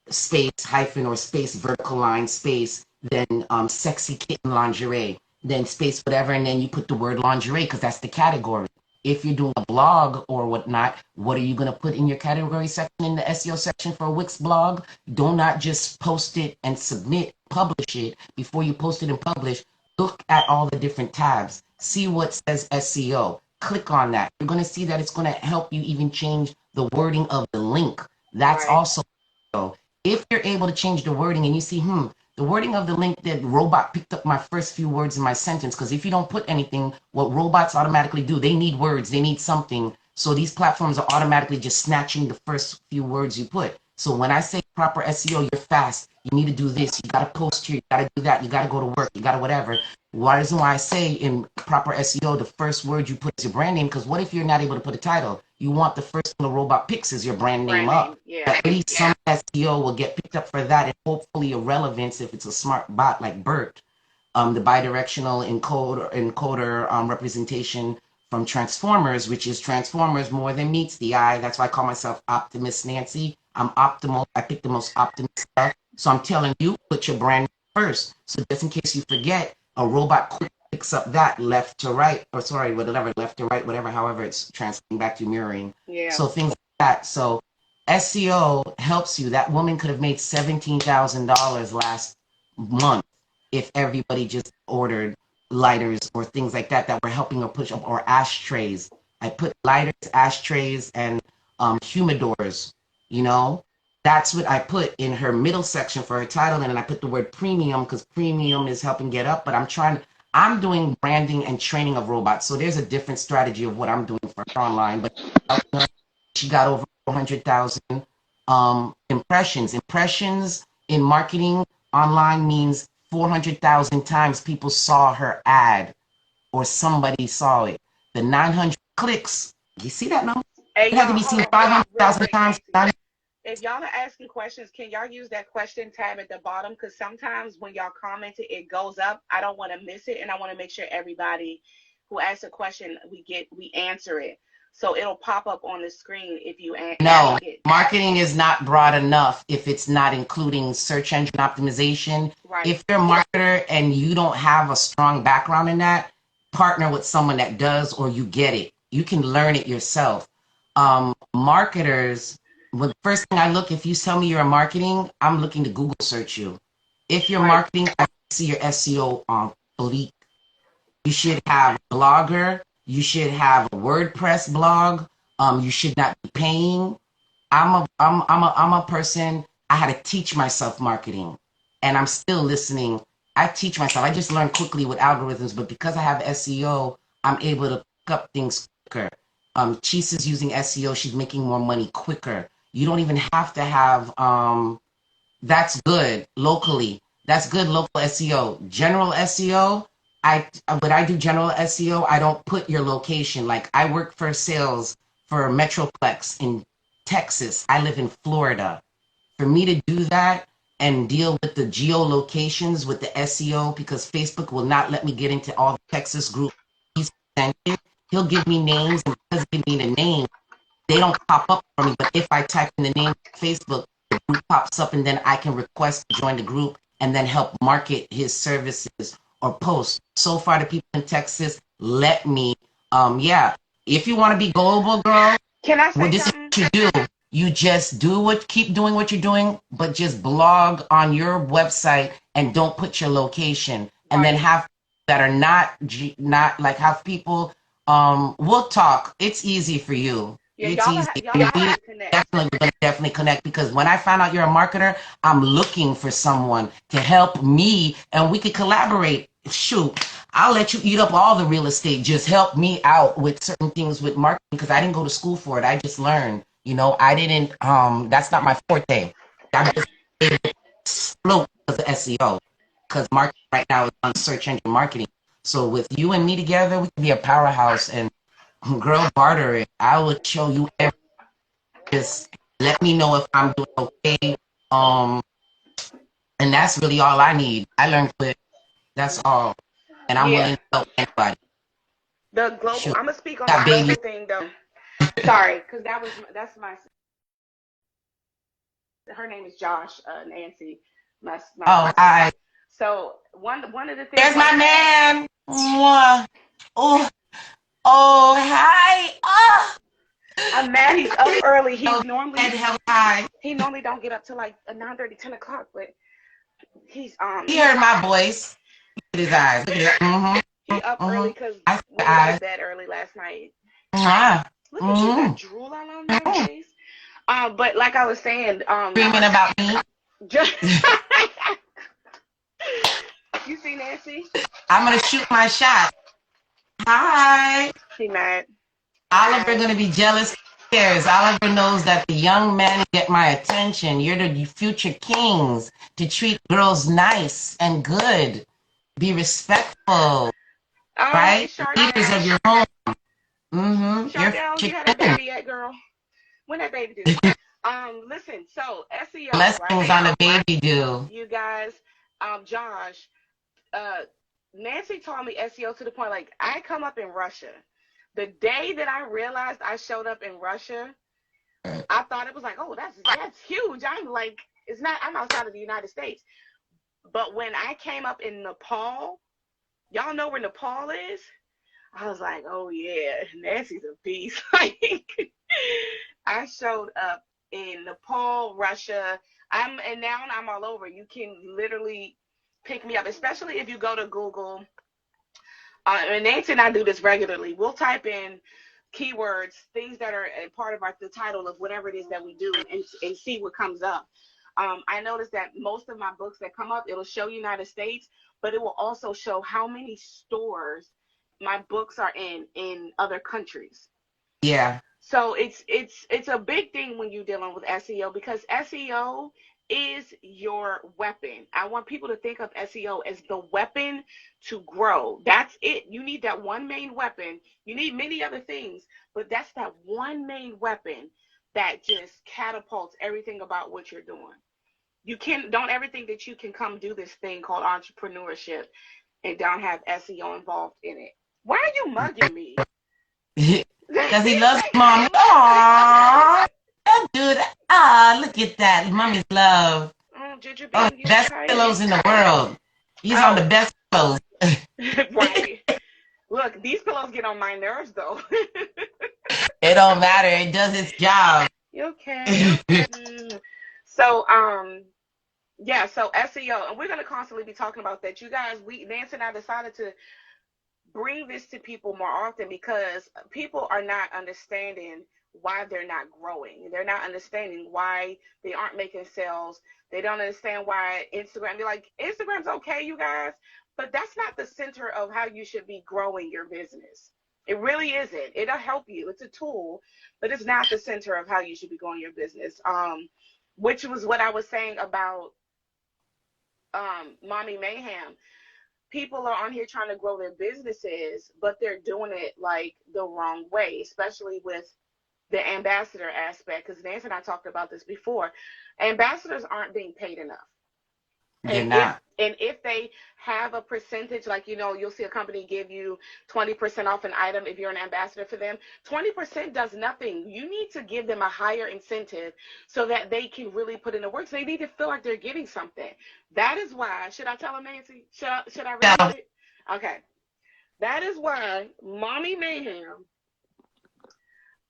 space hyphen or space vertical line space, then sexy kitten lingerie, then space whatever, and then you put the word lingerie because that's the category. If you're doing a blog or whatnot, what are you going to put in your category section in the SEO section for a Wix blog? Do not just post it and submit, publish it. Before you post it and publish, look at all the different tabs. See what says SEO. Click on that. You're going to see that it's going to help you even change the wording of the link. That's Right. also SEO. If you're able to change the wording and you see, the wording of the link that robot picked up my first few words in my sentence, because if you don't put anything, what robots automatically do, they need words, they need something. So these platforms are automatically just snatching the first few words you put. So when I say proper SEO, you're fast. You need to do this. You got to post here. You got to do that. You got to go to work. You got to whatever. Why isn't why I say in proper SEO, the first word you put is your brand name? Because what if you're not able to put a title? You want the first thing the robot picks is your brand name up. Yeah. At least some SEO will get picked up for that, and hopefully a relevance if it's a smart bot like BERT, the bidirectional encoder representation from Transformers, which is Transformers more than meets the eye. That's why I call myself Optimist Nancy. I'm optimal. I pick the most optimist stuff. So I'm telling you, put your brand first. So just in case you forget, a robot quick picks up that left to right, or sorry, whatever, left to right, whatever, however it's translating back to mirroring. Yeah. So things like that. So SEO helps you. That woman could have made $17,000 last month if everybody just ordered lighters or things like that that were helping her push up, or ashtrays. I put lighters, ashtrays, and humidors, you know. That's what I put in her middle section for her title, and then I put the word premium because premium is helping get up, but I'm doing branding and training of robots. So there's a different strategy of what I'm doing for her online, but she got over 400,000 impressions. Impressions in marketing online means 400,000 times people saw her ad or somebody saw it. The 900 clicks, you see that number? Hey, it had to be seen 500,000 times. If y'all are asking questions, can y'all use that question tab at the bottom? Because sometimes when y'all comment it, it goes up. I don't want to miss it, and I want to make sure everybody who asks a question, we answer it. So it'll pop up on the screen if you answer No, it. marketing is not broad enough if it's not including search engine optimization. Right. If you're a marketer and you don't have a strong background in that, partner with someone that does, or you get it. You can learn it yourself. Marketers, well, the first thing I look, if you tell me you're a marketing, I'm looking to Google search you. If you're marketing, I see your SEO on fleek. You should have a blogger. You should have a WordPress blog. You should not be paying. I'm a person. I had to teach myself marketing, and I'm still listening. I teach myself. I just learned quickly with algorithms, but because I have SEO, I'm able to pick up things quicker. Chisa's using SEO. She's making more money quicker. You don't even have to have, that's good locally. That's good local SEO. General SEO, when I do general SEO, I don't put your location. Like I work for sales. for Metroplex in Texas. I live in Florida. For me to do that and deal with the geolocations with the SEO, because Facebook will not let me get into all the Texas groups he's presented. He'll give me names, and because he gives me the name, they don't pop up for me. But if I type in the name of Facebook, the group pops up, and then I can request to join the group and then help market his services or post. So far, the people in Texas let me. Yeah. If you want to be global, girl, Can I well, say this is something? what you do. You just keep doing what you're doing, but just blog on your website and don't put your location. And then Right. have that are not like have people. We'll talk. It's easy for you. Yeah, It's easy. y'all You gonna need have it. to connect. Definitely, we're gonna definitely connect, because when I found out you're a marketer, I'm looking for someone to help me, and we could collaborate. Shoot, I'll let you eat up all the real estate. Just help me out with certain things with marketing, because I didn't go to school for it. I just learned. I didn't. That's not my forte. I'm just float because of SEO, because marketing right now is on search engine marketing. So with you and me together, we can be a powerhouse. And girl, barter it. I will show you everything. Just let me know if I'm doing okay. Um, and that's really all I need. I learned quick. That's all. And I'm Yeah. willing to help anybody. The global. Shoot, I'm gonna speak on the got global babies. thing though. Sorry, because that's my. Her name is Josh. Nancy, my Oh, hi. sister. So one of the things. There's my man. Mwah. Oh, oh, hi. Oh, I'm mad. He's up early. head held high. He normally don't get up till like 9:30, 10 o'clock, but he's He heard my voice. Look at his eyes. Look at it. he up early because I see we the went to eyes. bed early last night. Mwah. Look at you, got drool all on your face. But like I was saying, Dreaming about me. just you see Nancy? I'm gonna shoot my shot. Hi. She mad. Oliver gonna be jealous. Cares. Oliver knows that the young men get my attention. You're the future kings, to treat girls nice and good. Be respectful, Oh, hey right? Leaders Chardell. of your home. You're Chardell, you future had a king. baby yet, girl? When that baby due? Listen, so SEO, Blessings right? on the baby do. You guys, Josh, uh, Nancy taught me SEO to the point like I come up in Russia. The day that I realized I showed up in Russia, I thought it was like, oh, that's huge. I'm like, I'm outside of the United States. But when I came up in Nepal, y'all know where Nepal is? I was like, oh yeah, Nancy's a beast. Like I showed up in Nepal, Russia. And now I'm all over. You can literally pick me up, especially if you go to Google. And Nancy and I do this regularly. We'll type in keywords, things that are a part of the title of whatever it is that we do, and see what comes up. I noticed that most of my books that come up, it'll show United States, but it will also show how many stores my books are in other countries. Yeah. So it's a big thing when you're dealing with SEO, because SEO is your weapon. I want people to think of SEO as the weapon to grow. That's it. You need that one main weapon. You need many other things, but that's that one main weapon that just catapults everything about what you're doing. Don't ever think that you can come do this thing called entrepreneurship and don't have SEO involved in it. Why are you mugging me? Because he loves mommy. Aww. That dude. Ah, look at that. Mommy's love. Oh, Ginger Oh, being best excited. pillows in the world. He's on the best pillows. Right. Look, these pillows get on my nerves though. It don't matter. It does its job. Okay. So, yeah, so SEO, and we're going to constantly be talking about that. You guys, Nancy and I decided to bring this to people more often because people are not understanding why they're not growing. They're not understanding why they aren't making sales. They don't understand why Instagram, they're like, Instagram's okay, you guys, but that's not the center of how you should be growing your business. It really isn't. It'll help you. It's a tool, but it's not the center of how you should be growing your business. Which was what I was saying about Mommy Mayhem. People are on here trying to grow their businesses, but they're doing it like the wrong way, especially with the ambassador aspect, because Nancy and I talked about this before. Ambassadors aren't being paid enough. They're not. And if they have a percentage, like, you know, you'll see a company give you 20% off an item if you're an ambassador for them. 20% does nothing. You need to give them a higher incentive so that they can really put in the work. So they need to feel like they're getting something. That is why, should I tell them, Nancy? Should I release it? Okay. That is why Mommy Mayhem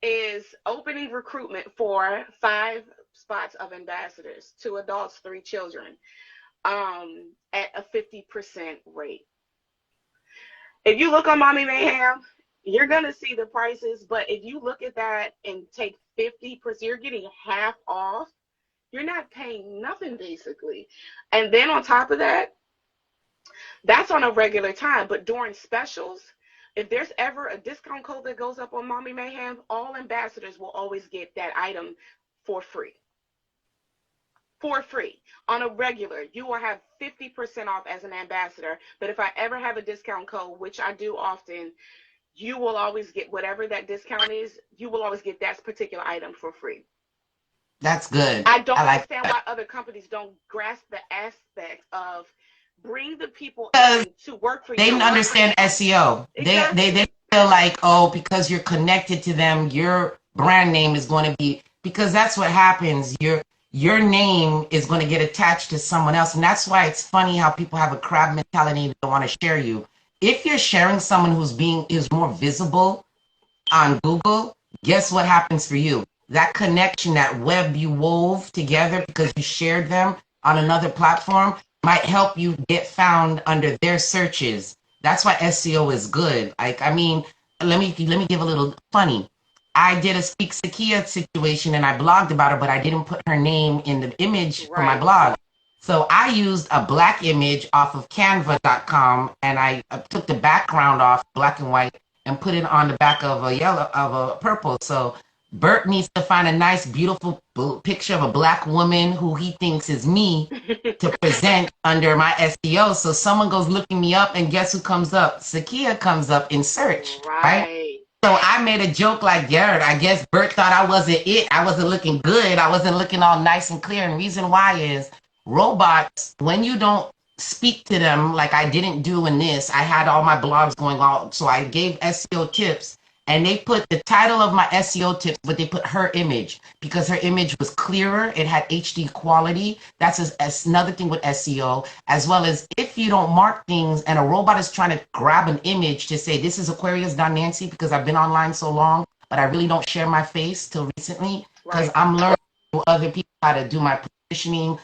is opening recruitment for 5 spots of ambassadors, 2 adults, 3 children. At a 50% rate. If you look on Mommy Mayhem, you're going to see the prices, but if you look at that and take 50%, you're getting half off. You're not paying nothing, basically. And then on top of that, that's on a regular time, but during specials, if there's ever a discount code that goes up on Mommy Mayhem, all ambassadors will always get that item for free. For free. On a regular, you will have 50% off as an ambassador. But if I ever have a discount code, which I do often, you will always get whatever that discount is. You will always get that particular item for free. That's good. I don't understand why other companies don't grasp the aspect of bring the people in to work for you. They didn't understand SEO. Exactly. They feel like, oh, because you're connected to them, your brand name is going to be, because that's what happens. Your name is going to get attached to someone else. And that's why it's funny how people have a crab mentality and don't want to share you. If you're sharing someone who's more visible on Google, guess what happens for you? That connection, that web you wove together because you shared them on another platform might help you get found under their searches. That's why SEO is good. Like, I mean, let me give a little funny. I did a Speak Sakia situation and I blogged about her, but I didn't put her name in the image for my blog. So I used a black image off of canva.com and I took the background off, black and white, and put it on the back of a purple. So Bert needs to find a nice, beautiful picture of a black woman who he thinks is me to present under my SEO. So someone goes looking me up and guess who comes up? Sakia comes up in search, right? So I made a joke like, Garrett, I guess Bert thought I wasn't it. I wasn't looking good. I wasn't looking all nice and clear. And reason why is robots, when you don't speak to them like I didn't do in this, I had all my blogs going on. So I gave SEO tips and they put the title of my SEO tips, but they put her image because her image was clearer. It had HD quality. That's another thing with SEO, as well as if you don't mark things and a robot is trying to grab an image to say, this is Aquarius.Nancy because I've been online so long, but I really don't share my face till recently because I'm learning from other people how to do my positioning,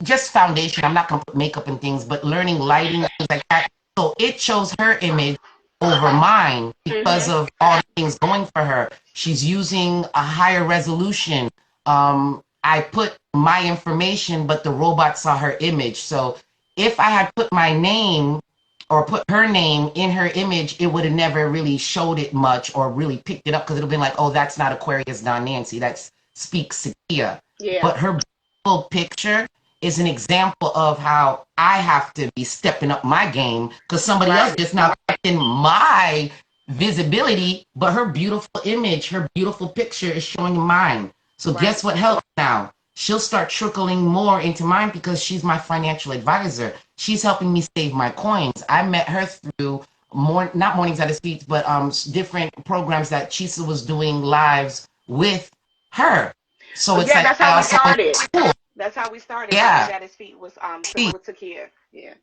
just foundation. I'm not going to put makeup and things, but learning lighting, things like that. So it shows her image over mine because of all the things going for her. She's using a higher resolution. I put my information, but the robot saw her image. So if I had put my name or put her name in her image, it would have never really showed it much or really picked it up because it would have been like, oh, that's not Aquarius.Nancy. That's Speak Sakia. Yeah. But her full picture is an example of how I have to be stepping up my game because somebody else just not in my visibility, but her beautiful image, her beautiful picture is showing mine. So guess what helps now? She'll start trickling more into mine because she's my financial advisor. She's helping me save my coins. I met her through not Mornings at the Speech, but different programs that Chisa was doing lives with her. So it's like that's how we started. That's how we started. Yeah. At his feet was with Takia. Yeah.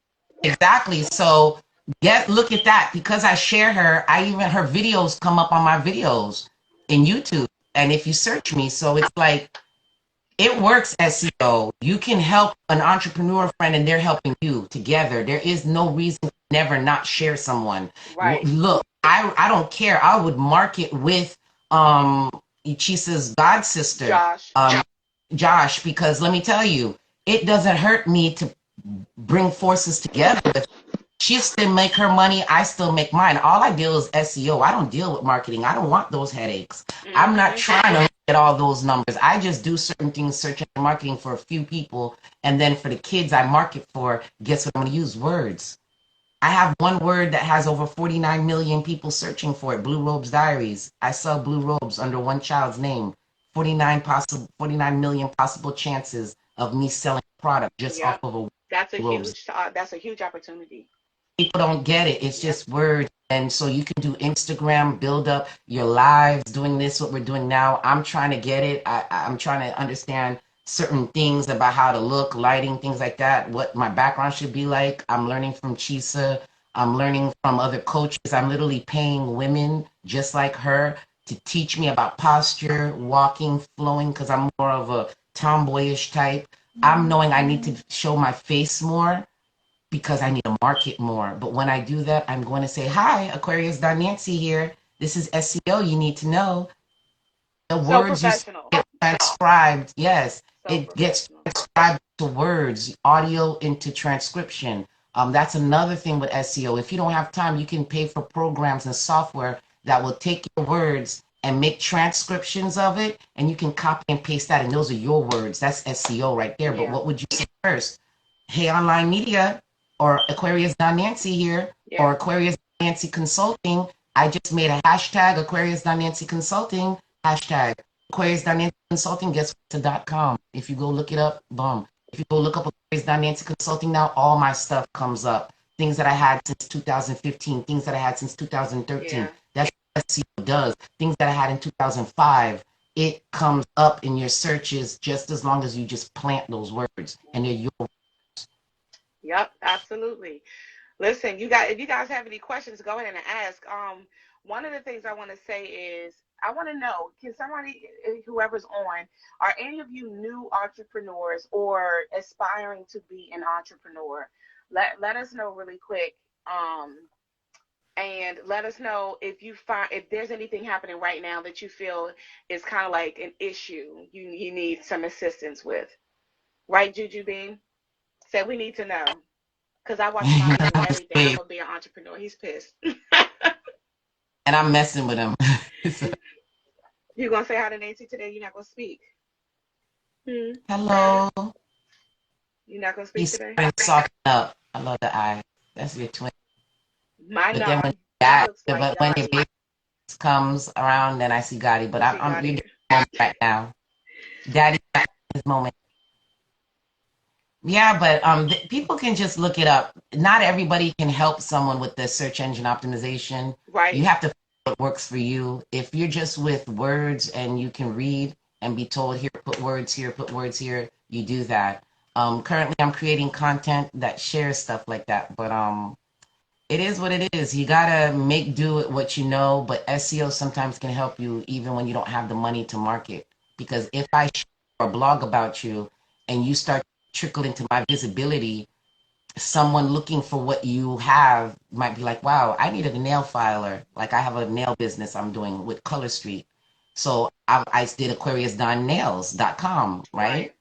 Exactly. So look at that. Because I share her, her videos come up on my videos in YouTube. And if you search me, so it's like it works SEO. You can help an entrepreneur friend and they're helping you together. There is no reason to never not share someone. Right. Look, I don't care. I would market with Ichisa's god sister. Josh, because let me tell you, it doesn't hurt me to bring forces together. She still make her money, I still make mine. All I deal is SEO. I don't deal with marketing. I don't want those headaches. I'm not trying to get all those numbers. I just do certain things, search and marketing for a few people, and then for the kids I market for, guess what I'm going to use? Words. I have one word that has over 49 million people searching for it. Blue Robes Diaries. I sell blue robes under one child's name. 49 million possible chances of me selling a product just off Yep. of a robes. That's a huge opportunity. People don't get it. It's Yep. just words. And so you can do Instagram, build up your lives, doing this, what we're doing now. I'm trying to get it. I'm trying to understand certain things about how to look, lighting, things like that, what my background should be like. I'm learning from Chisa. I'm learning from other coaches. I'm literally paying women just like her to teach me about posture, walking, flowing, because I'm more of a tomboyish type. I'm knowing I need to show my face more because I need to market more. But when I do that, I'm going to say, hi, Aquarius Nancy here. This is SEO you need to know. The So words you professional. get transcribed. Yes, So it gets professional. transcribed to words, audio into transcription. That's another thing with SEO. If you don't have time, you can pay for programs and software that will take your words and make transcriptions of it, and you can copy and paste that, and those are your words. That's SEO right there. But Yeah. what would you say first? Hey, online media, or Aquarius Nancy here, or Yeah. Aquarius Nancy Consulting. I just made a hashtag Aquarius Nancy Consulting, hashtag Aquarius Nancy Consulting, guess what? .com. If you go look it up, boom. If you go look up Aquarius Nancy Consulting now, all my stuff comes up. Things that I had since 2015, things that I had since 2013. Yeah. That's what SEO does. Things that I had in 2005. It comes up in your searches just as long as you just plant those words, and they're your. Yep. Absolutely. Listen, you guys, if you guys have any questions, go ahead and ask. One of the things I want to say is I want to know, can somebody, whoever's on, are any of you new entrepreneurs or aspiring to be an entrepreneur? Let us know really quick. And let us know if you find if there's anything happening right now that you feel is kind of like an issue you need some assistance with. Right, Juju Bean? Said we need to know. Because I watch Mommy do everything. I'm going to be an entrepreneur. He's pissed. And I'm messing with him. You going to say hi to Nancy today? You're not going to speak? Hmm. Hello. You're not going to speak He's today? starting to soften up. I love the eye. That's your twin. My But then when nah. He looks like When your Gotti. baby comes around, then I see Gotti. But You see I'm you're Gotti. doing it right now. Daddy's not in his moment. Yeah, but people can just look it up. Not everybody can help someone with the search engine optimization. You Right. have to find what works for you. If you're just with words and you can read and be told here, put words here, you do that. Currently, I'm creating content that shares stuff like that, but it is what it is. You gotta make do with what you know, but SEO sometimes can help you even when you don't have the money to market. Because if I share a blog about you and you start to trickle into my visibility, someone looking for what you have might be like, wow, I needed a nail filer. Like I have a nail business I'm doing with Color Street. So I did AquariusDonNails.com, right? Right.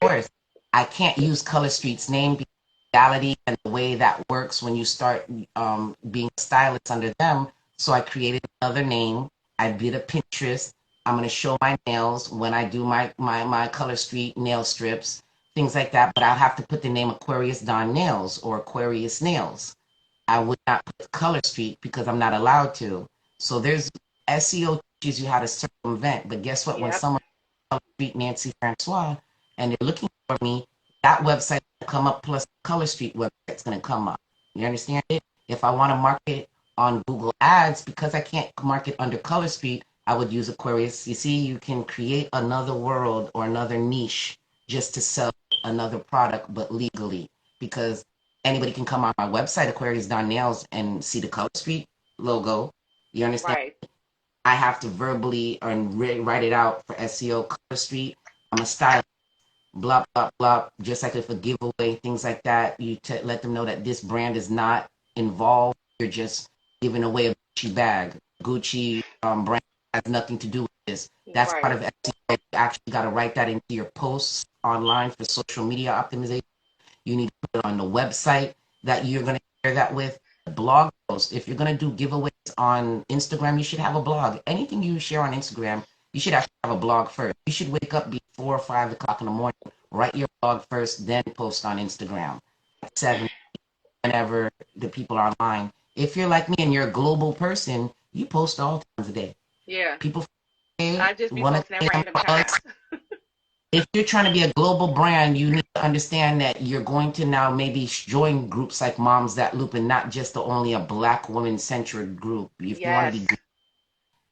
Of course, I can't use Color Street's name because the reality and the way that works when you start being a stylist under them. So I created another name. I did a Pinterest. I'm going to show my nails when I do my Color Street nail strips, things like that. But I'll have to put the name Aquarius Don Nails or Aquarius Nails. I would not put Color Street because I'm not allowed to. So there's SEO teaches you how to circumvent. But guess what? When Yep. someone Street Nancy Francois and they're looking for me, that website will come up plus the Color Street website's going to come up. You understand it? If I want to market on Google Ads, because I can't market under Color Street, I would use Aquarius. You see, you can create another world or another niche just to sell another product, but legally, because anybody can come on my website, Aquarius Don Nails, and see the Color Street logo. You understand? Right. I have to verbally and write it out for SEO Color Street. I'm a stylist, blah, blah, blah. Just like if a giveaway, things like that, you let them know that this brand is not involved. You're just giving away a Gucci bag. Gucci brand has nothing to do with this. That's part Right. of SEO. You actually got to write that into your posts online for social media optimization. You need to put it on the website that you're going to share that with. Blog post. If you're going to do giveaways on Instagram, you should have a blog. Anything you share on Instagram, you should actually have a blog first. You should wake up before 5 o'clock in the morning, write your blog first, then post on Instagram. 7. whenever the people are online. If you're like me and you're a global person, you post all times a day. Yeah. People I just be want to posting at random times. if you're trying to be a global brand, you need to understand that you're going to now maybe join groups like Moms That Loop and not just only a Black woman centered group. If you want to Yes. be,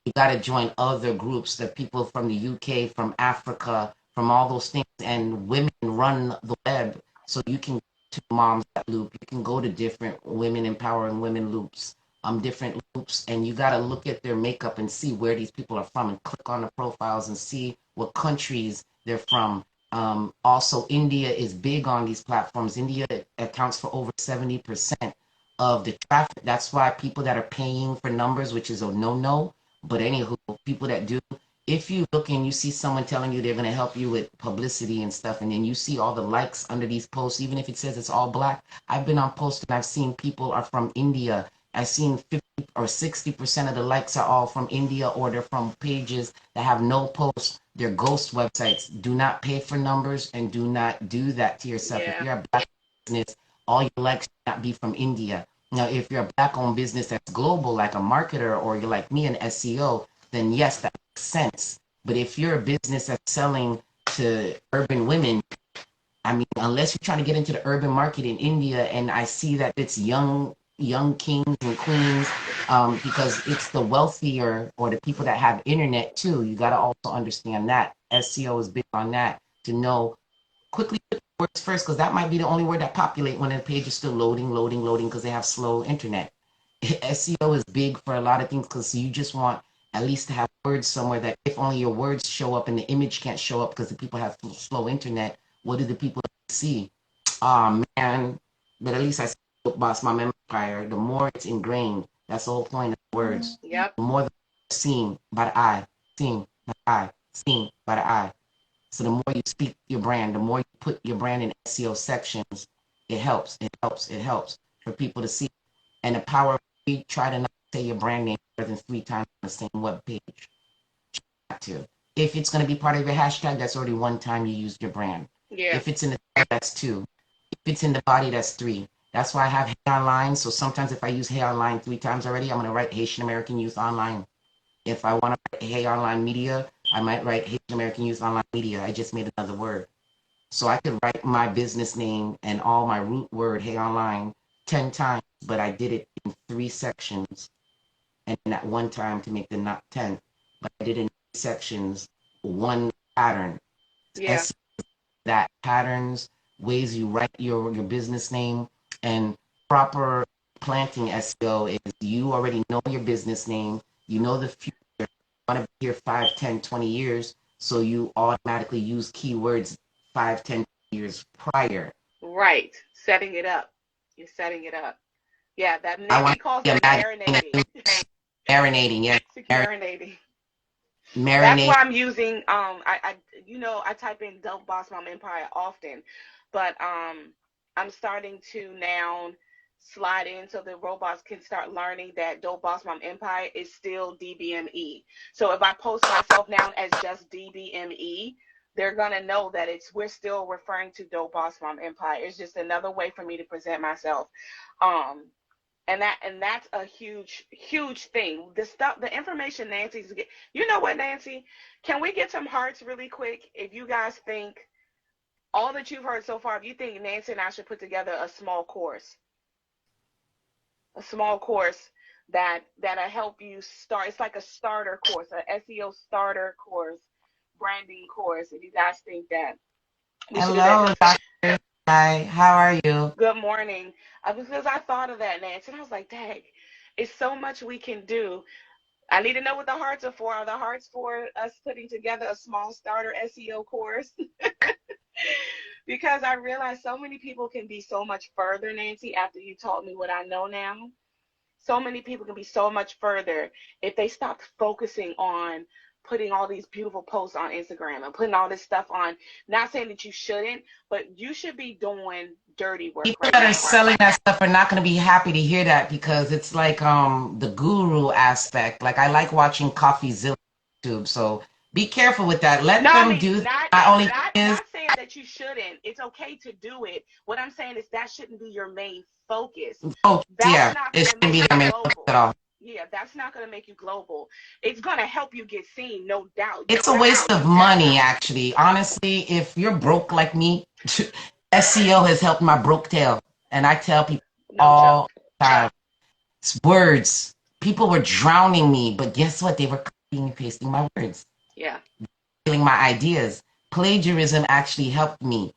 you got to join other groups, the people from the UK, from Africa, from all those things. And women run the web. So you can go to Moms That Loop. You can go to different women empowering women loops, different loops. And you got to look at their makeup and see where these people are from and click on the profiles and see what countries they're from. Also, India is big on these platforms. India accounts for over 70% of the traffic. That's why people that are paying for numbers, which is a no-no, but anywho, people that do, if you look and you see someone telling you they're going to help you with publicity and stuff, and then you see all the likes under these posts, even if it says it's all Black, I've been on posts and I've seen people are from India. I've seen 50 or 60% of the likes are all from India, or they're from pages that have no posts. They're ghost websites. Do not pay for numbers and do not do that to yourself. If Yeah. you're a Black business, all your likes should not be from India. Now, if you're a Black-owned business that's global, like a marketer, or you're like me, an SEO, then yes, that makes sense. But if you're a business that's selling to urban women, I mean, unless you're trying to get into the urban market in India, and I see that it's young kings and queens, because it's the wealthier or the people that have internet too. You got to also understand that SEO is big on that, to know quickly put words first, because that might be the only word that populate when the page is still loading because they have slow internet. SEO is big for a lot of things because you just want at least to have words somewhere that if only your words show up and the image can't show up because the people have slow internet, what do the people see? Oh man, but at least I see BossMom Empire, the more it's ingrained, that's the whole point of the words. Yep. The more the seen by the eye, seen by the eye, seen by the eye. So the more you speak your brand, the more you put your brand in SEO sections, it helps for people to see. And the power of try to not say your brand name more than 3 times on the same web page. Not to. If it's going to be part of your hashtag, that's already 1 time you used your brand. Yeah. If it's in the title, that's 2. If it's in the body, that's 3. That's why I have Hey Online. So sometimes if I use Hey Online 3 times already, I'm going to write Haitian American Youth Online. If I want to write Hey Online Media, I might write Haitian American Youth Online Media. I just made another word. So I could write my business name and all my root word, Hey Online, 10 times, but I did it in 3 sections. And at 1 time to make the not 10, but I did in sections, 1 pattern. Yeah. That patterns, ways you write your business name, and proper planting SEO is you already know your business name, you know the future, you want to be here 5, 10, 20 years, so you automatically use keywords 5, 10 years prior. Right. Setting it up. You're setting it up. Yeah, that I Nikki want calls to that marinating. marinating, yes. Marinating. That's why Marinate. I'm using I type in Dope Boss Mom Empire often, but I'm starting to now slide in so the robots can start learning that Dope Boss Mom Empire is still DBME. So if I post myself now as just DBME, they're gonna know that we're still referring to Dope Boss Mom Empire. It's just another way for me to present myself. Um, and that's a huge thing. The information Nancy's get. You know what, Nancy? Can we get some hearts really quick? If you guys think all that you've heard so far, if you think Nancy and I should put together a small course that'll help you start. It's like a starter course, a SEO starter course, branding course. If you guys think that we should do that. Hello, Doctor. Hi, how are you? Good morning. Because I thought of that, Nancy, and I was like, dang, it's so much we can do. I need to know what the hearts are for. Are the hearts for us putting together a small starter SEO course? Because I realized so many people can be so much further, Nancy, after you taught me what I know now. So many people can be so much further if they stop focusing on putting all these beautiful posts on Instagram and putting all this stuff on. Not saying that you shouldn't, but you should be doing dirty work People right that are now. selling that stuff are not going to be happy to hear that, because it's like the guru aspect. Like I like watching CoffeeZilla YouTube, so Be careful with that. Let No, I them mean, do. not My only not thing is, not saying that you shouldn't. It's okay to do it. What I'm saying is that shouldn't be your main focus. oh That's yeah, not it going to shouldn't make be you their main focus at global. all. Yeah, that's not going to make you global. It's going to help you get seen, no doubt. You It's a definitely waste of need that. money, actually. Honestly, if you're broke like me, SEO has helped my broke tail, and I tell people No all joke. the time. It's words. People were drowning me, but guess what? They were copying and pasting my words, Yeah. stealing my ideas. Plagiarism actually helped me.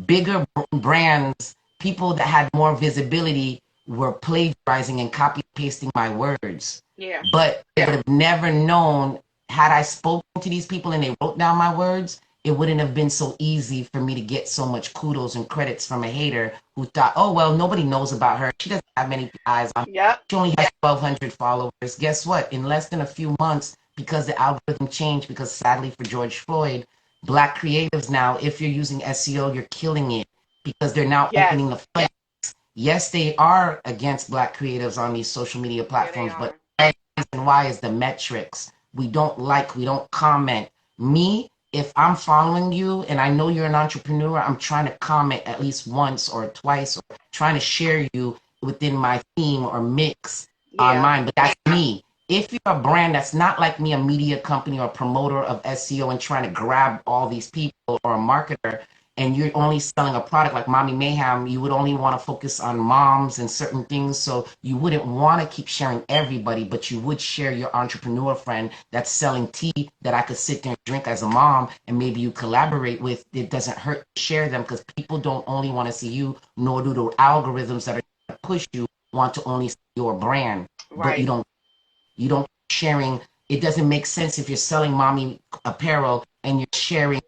Bigger brands, people that had more visibility, were plagiarizing and copy pasting my words. Yeah. But I would have never known, had I spoken to these people and they wrote down my words, it wouldn't have been so easy for me to get so much kudos and credits from a hater who thought, oh, well, nobody knows about her. She doesn't have many eyes on her. Yep. She only has 1,200 followers. Guess what? In less than a few months, because the algorithm changed, because sadly for George Floyd, Black creatives now, if you're using SEO, you're killing it because they're now Yes. opening the floodgates. Yes, they are against Black creatives on these social media Yeah, they platforms, but are. the reason why is the metrics. We don't like, we don't comment. Me, if I'm following you and I know you're an entrepreneur, I'm trying to comment at least once or twice, or trying to share you within my theme or mix on Yeah. mine, but that's me. If you're a brand that's not like me, a media company or a promoter of SEO and trying to grab all these people, or a marketer, and you're only selling a product like Mommy Mayhem, you would only want to focus on moms and certain things. So you wouldn't want to keep sharing everybody, but you would share your entrepreneur friend that's selling tea that I could sit there and drink as a mom, and maybe you collaborate with. It doesn't hurt to share them, because people don't only want to see you, nor do the algorithms that are trying to push you want to only see your brand. But Right. you don't sharing. It doesn't make sense if you're selling mommy apparel and you're sharing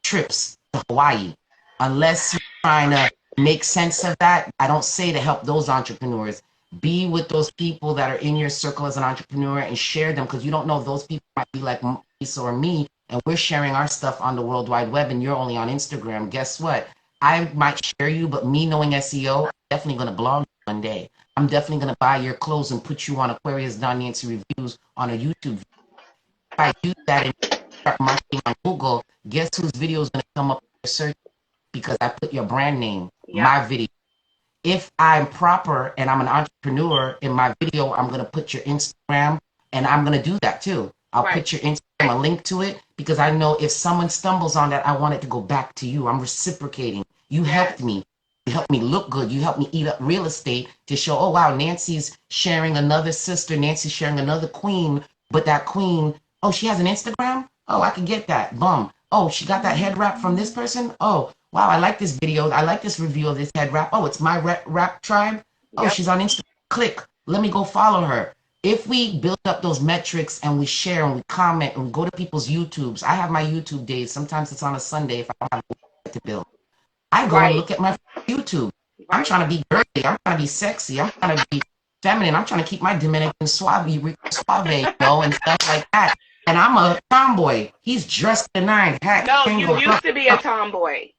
trips to Hawaii, unless you're trying to make sense of that. I don't say to help those entrepreneurs. Be with those people that are in your circle as an entrepreneur and share them, because you don't know, those people might be like Lisa or me, and we're sharing our stuff on the World Wide Web and you're only on Instagram. Guess what? I might share you, but me knowing SEO, I'm definitely going to blog one day. I'm definitely going to buy your clothes and put you on Aquarius Don Nancy Reviews on a YouTube video. If I use that and start marketing on Google, guess whose video is going to come up in your search? Because I put your brand name, Yep. my video. If I'm proper and I'm an entrepreneur, in my video, I'm going to put your Instagram, and I'm going to do that too. I'll Right. put your Instagram, a link to it, because I know if someone stumbles on that, I want it to go back to you. I'm reciprocating. You helped Yes. me. You helped me look good. You helped me eat up real estate to show, oh, wow, Nancy's sharing another sister. Nancy's sharing another queen, but that queen, oh, she has an Instagram? Oh, I can get that. Bum. Oh, she got that head wrap from this person? Oh, wow, I like this video. I like this review of this head wrap. Oh, it's my rap tribe. Oh, Yep. she's on Instagram. Click. Let me go follow her. If we build up those metrics and we share and we comment and we go to people's YouTubes, I have my YouTube days. Sometimes it's on a Sunday if I don't have a to build. I go and Right. look at my YouTube. I'm Right. trying to be girly. I'm trying to be sexy. I'm trying to be feminine. I'm trying to keep my Dominican suave, and stuff like that. And I'm a tomboy. He's dressed to nine, hat, No, you Kangol, used to be a tomboy.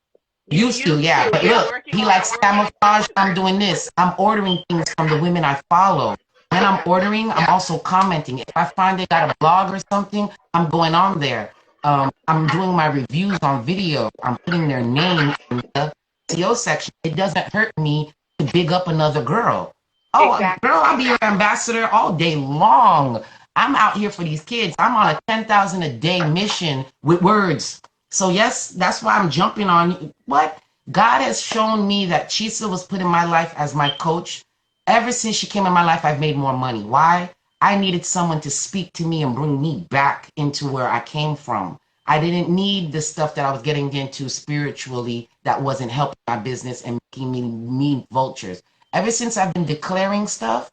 You used to, used yeah. to. But You're look, working he on likes it. camouflage. I'm doing this. I'm ordering things from the women I follow. When I'm Yeah. ordering, I'm also commenting. If I find they got a blog or something, I'm going on there. I'm doing my reviews on video. I'm putting their name in the SEO section. It doesn't hurt me to big up another girl. Oh, girl, Exactly. I'll be your ambassador all day long. I'm out here for these kids. I'm on a 10,000 a day mission with words. So yes, that's why I'm jumping on. What? God has shown me that Chisa was put in my life as my coach. Ever since she came in my life, I've made more money. Why? I needed someone to speak to me and bring me back into where I came from. I didn't need the stuff that I was getting into spiritually that wasn't helping my business and making me vultures. Ever since I've been declaring stuff,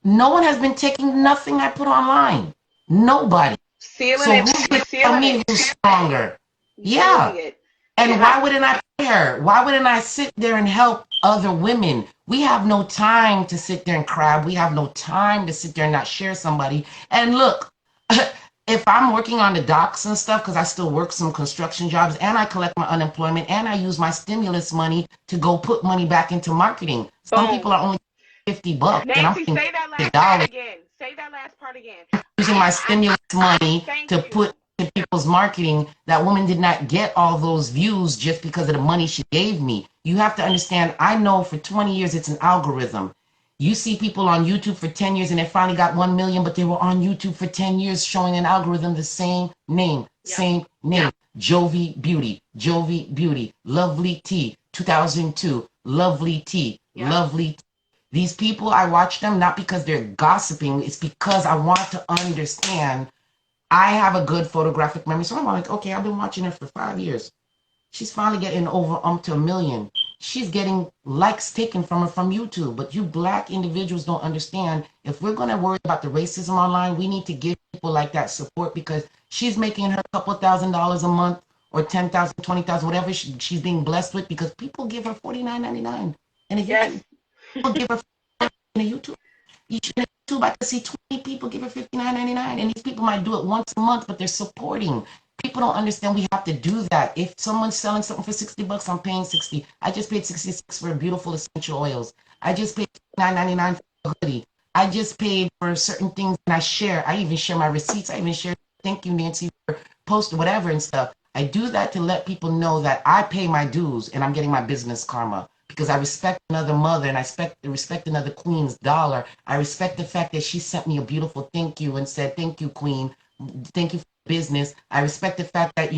no one has been taking nothing I put online. Nobody. Sealing So it. who's going She's to tell sealing me it. who's stronger? Sealing Yeah. it. And I, why wouldn't I pay her? Why wouldn't I sit there and help other women? We have no time to sit there and crab. We have no time to sit there and not share somebody. And look, if I'm working on the docks and stuff, because I still work some construction jobs and I collect my unemployment and I use my stimulus money to go put money back into marketing. Some people boom. are only $50 and I'm Nancy, thinking say that last part $50. again. Say that last part again. Using my stimulus money to Thank put you. in people's marketing. That woman did not get all those views just because of the money she gave me. You have to understand, I know for 20 years it's an algorithm. You see people on YouTube for 10 years and they finally got 1 million, but they were on YouTube for 10 years showing an algorithm the same name, Yep. same name. Jovi Beauty, Lovely T, 2002, Lovely T, Yep. Lovely T. These people, I watch them not because they're gossiping, it's because I want to understand. I have a good photographic memory. So I'm like, okay, I've been watching her for 5 years. She's finally getting over to 1 million. She's getting likes taken from her from YouTube. But you black individuals don't understand. If we're going to worry about the racism online, we need to give people like that support, because she's making her couple $1,000s a month, or 10,000, 20,000, whatever she's being blessed with, because people give her $49.99 in a Yes. YouTube. People give her in a YouTube. Each YouTube, I can see 20 people give her $59.99, and these people might do it once a month, but they're supporting. People don't understand we have to do that. If someone's selling something for $60, I'm paying 60. I just paid 66 for beautiful essential oils. I just paid $9.99 for a hoodie. I just paid for certain things, and I share. I even share my receipts. I even share, thank you, Nancy, for posting whatever and stuff. I do that to let people know that I pay my dues and I'm getting my business karma, because I respect another mother, and I respect another queen's dollar. I respect the fact that she sent me a beautiful thank you and said, thank you, queen. Thank you for business. I respect the fact that,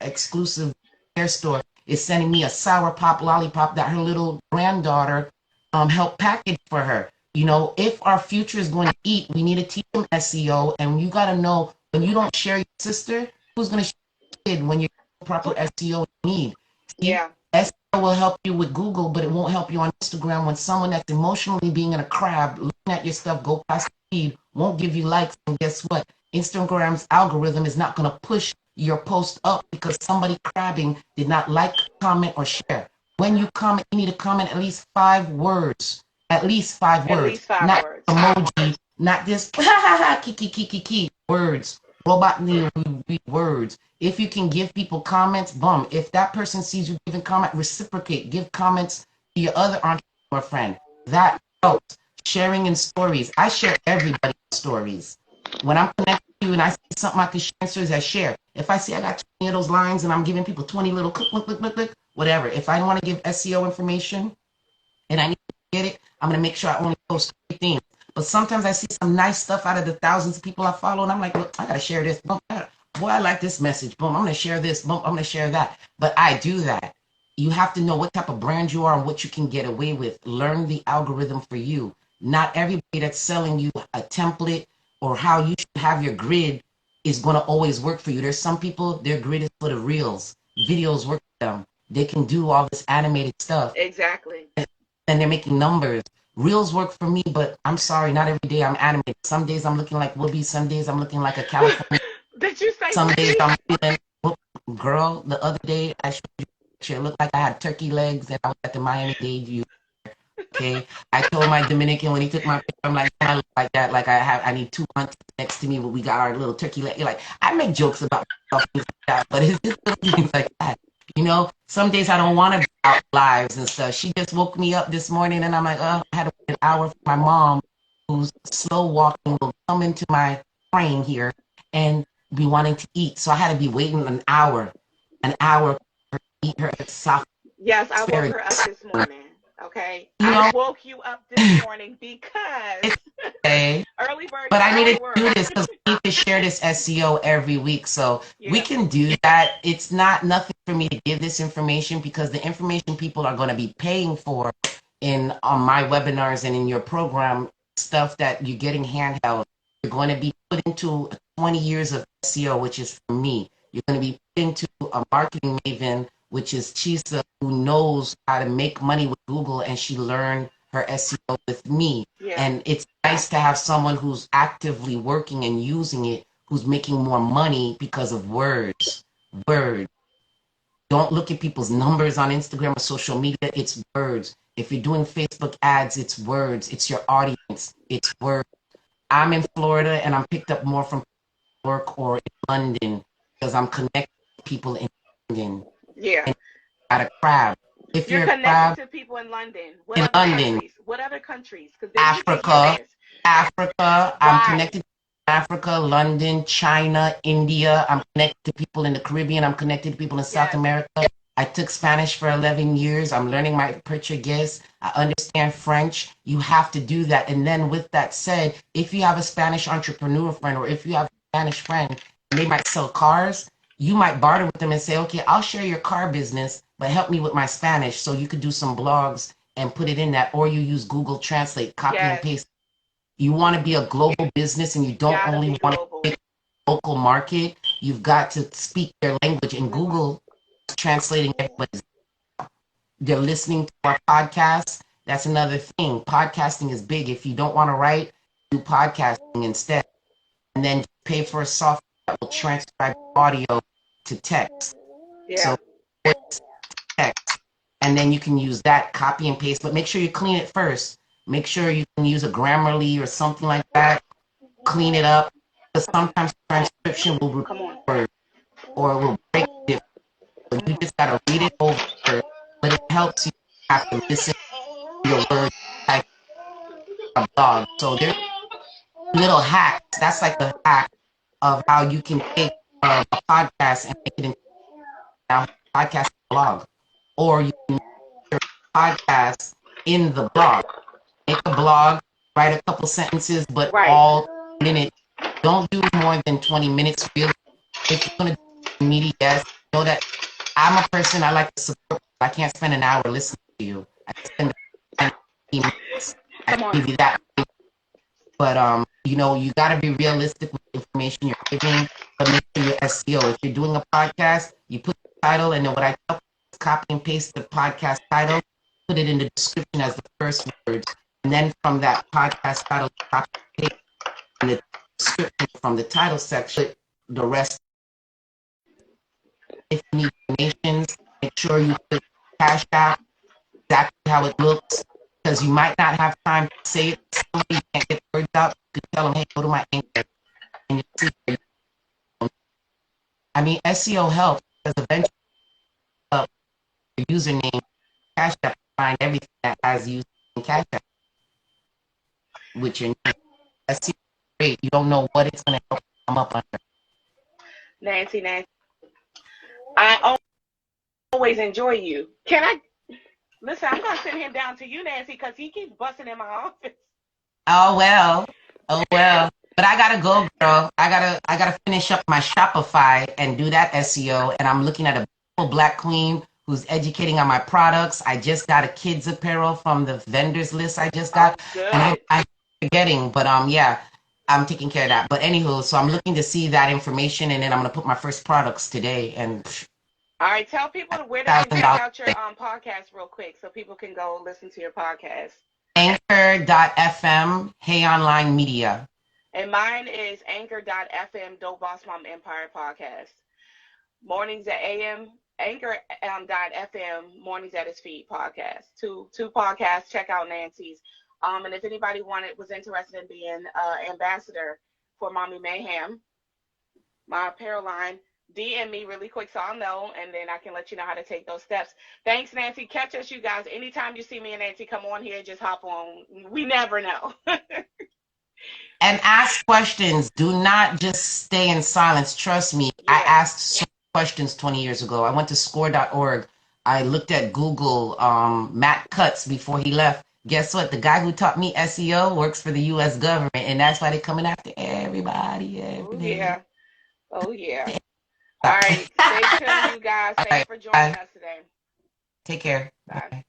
exclusive hair store is sending me a sour pop lollipop that her little granddaughter helped package for her. If our future is going to eat, we need to teach them SEO. And you got to know, when you don't share your sister, who's going to share your kid when you're proper SEO need? See, Yeah. SEO will help you with Google, but it won't help you on Instagram when someone that's emotionally being in a crab, looking at your stuff, go past the feed, won't give you likes. And guess what? Instagram's algorithm is not going to push your post up because somebody crabbing did not like, comment, or share. When you comment, you need to comment at least 5 words. At least 5 At words. least 5 Not words. emoji, not this ha ha ha kiki words. Robot need to read words. If you can give people comments, boom. If that person sees you giving comment, reciprocate. Give comments to your other entrepreneur friend. That helps. Sharing in stories. I share everybody's stories. When I'm connected to you and I see something I can share in stories, I share. If I see I got 20 of those lines and I'm giving people 20 little click, click, click, click, click, whatever. If I want to give SEO information and I need to get it, I'm going to make sure I only post 3 things. But sometimes I see some nice stuff out of the thousands of people I follow, and I'm like, look, I got to share this. Boom, boy, I like this message. Boom, I'm going to share this. Boom, I'm going to share that. But I do that. You have to know what type of brand you are and what you can get away with. Learn the algorithm for you. Not everybody that's selling you a template or how you should have your grid is going to always work for you. There's some people, their grid is for the reels. Videos work for them. They can do all this animated stuff. Exactly. And they're making numbers. Reels work for me, but I'm sorry, not every day I'm animated. Some days I'm looking like Whoopi. Some days I'm looking like a California. Did you say Some days Whoopi? I'm feeling, girl, the other day I showed you a picture. It looked like I had turkey legs and I was at the Miami-Dade View. Okay. I told my Dominican when he took my picture, I'm like, I look like that. Like I need 2 months next to me, but we got our little turkey leg. Like, I make jokes about stuff, things like that, but it's just little things like that. Some days I don't want to be out lives and stuff. She just woke me up this morning and I'm like, oh, I had to wait an hour for my mom, who's slow walking, will come into my frame here and be wanting to eat. So I had to be waiting an hour for her to eat her soft Yes, I woke asparagus. her up this morning. Okay. You I know, woke you up this morning because it's okay. early bird But get I the needed to worm. do this because I need to share this SEO every week. So we Yeah. can do that. It's not nothing for me to give this information, because the information people are going to be paying for in on my webinars and in your program, stuff that you're getting handheld. You're going to be put into 20 years of SEO, which is for me. You're going to be put into a marketing maven, which is Chisa, who knows how to make money with Google, and she learned her SEO with me. Yeah. And it's nice to have someone who's actively working and using it, who's making more money because of words. Words. Don't look at people's numbers on Instagram or social media. It's words. If you're doing Facebook ads, it's words. It's your audience. It's words. I'm in Florida and I'm picked up more from work or in London because I'm connected to people in London Yeah. and got a crowd. If You're you're a connected crab to people in London. What in other London, countries? What other countries? Because then we can hear Africa, this. I'm Right. connected to Africa, London, China, India. I'm connected to people in the Caribbean. I'm connected to people in South Yes. America. I took Spanish for 11 years. I'm learning my Portuguese. I understand French. You have to do that. And then with that said, if you have a Spanish entrepreneur friend or if you have a Spanish friend and they might sell cars, you might barter with them and say, okay, I'll share your car business, but help me with my Spanish. So you could do some blogs and put it in that, or you use Google Translate, copy and Yes. paste. You want to be a global business and you don't Gotta be only want to global. make a local market, you've got to speak their language. And Google is translating everybody's. They're listening to our podcasts. That's another thing. Podcasting is big. If you don't want to write, do podcasting instead. And then pay for a software that will transcribe audio to text. Yeah. So it's text. And then you can use that, copy and paste, but make sure you clean it first. Make sure you can use a Grammarly or something like that. Clean it up. Because Come on. sometimes transcription will repeat Come on. words or will break it. So Come you on. just got to read it over, but it helps you have to listen to your words like a blog. So there's little hacks. That's like a hack of how you can take a podcast and make it into a podcast blog. Or you can make your podcast in the blog. Make a blog, write a couple sentences, but Right. all minutes. Don't do more than 20 minutes. Really, if you're gonna do media, yes, know that I'm a person I like to support. I can't spend an hour listening to you. I spend 15 minutes. I Come can on. give you that. But you got to be realistic with the information you're giving. But make sure you're SEO. If you're doing a podcast, you put the title, and then what I tell is copy and paste the podcast title, put it in the description as the first words, and then from that podcast title, copy and paste in the description from the title section, the rest. If you need donations, make sure you put cash out exactly how it looks, because you might not have time to say it. You can't get the words out. You can tell them, hey, go to my anchor, and you see. I mean, SEO helps because eventually your username, Cash App, find everything that has username Cash App, with your name. SEO is great. You don't know what it's going to help come up under. Nancy. I always enjoy you. Can I listen? I'm gonna send him down to you, Nancy, because he keeps busting in my office. Oh well. Oh well. But I gotta go, girl. I gotta finish up my Shopify and do that SEO. And I'm looking at a beautiful black queen who's educating on my products. I just got a kids apparel from the vendors list I just Oh, got. And good. I'm forgetting, but yeah, I'm taking care of that. But anywho, so I'm looking to see that information, and then I'm gonna put my first products today. And All right, tell people where they can check $1,000. out your podcast real quick, so people can go listen to your podcast. Anchor.fm, Hey Online Media. And mine is anchor.fm, Dope Boss Mom Empire Podcast. Mornings at AM, anchor.fm, Mornings at His Feet podcast. Two podcasts. Check out Nancy's. And if anybody was interested in being ambassador for Mommy Mayhem, my apparel line, DM me really quick so I'll know, and then I can let you know how to take those steps. Thanks, Nancy. Catch us, you guys. Anytime you see me and Nancy come on here, just hop on. We never know. And ask questions. Do not just stay in silence. Trust me. I asked so many questions 20 years ago. I went to score.org. I looked at Google, Matt Cutts before he left. Guess what? The guy who taught me SEO works for the U.S. government, and that's why they're coming after everybody every day. Oh, yeah. All right. Stay tuned, you guys. Thanks for joining us today. Take care. Bye.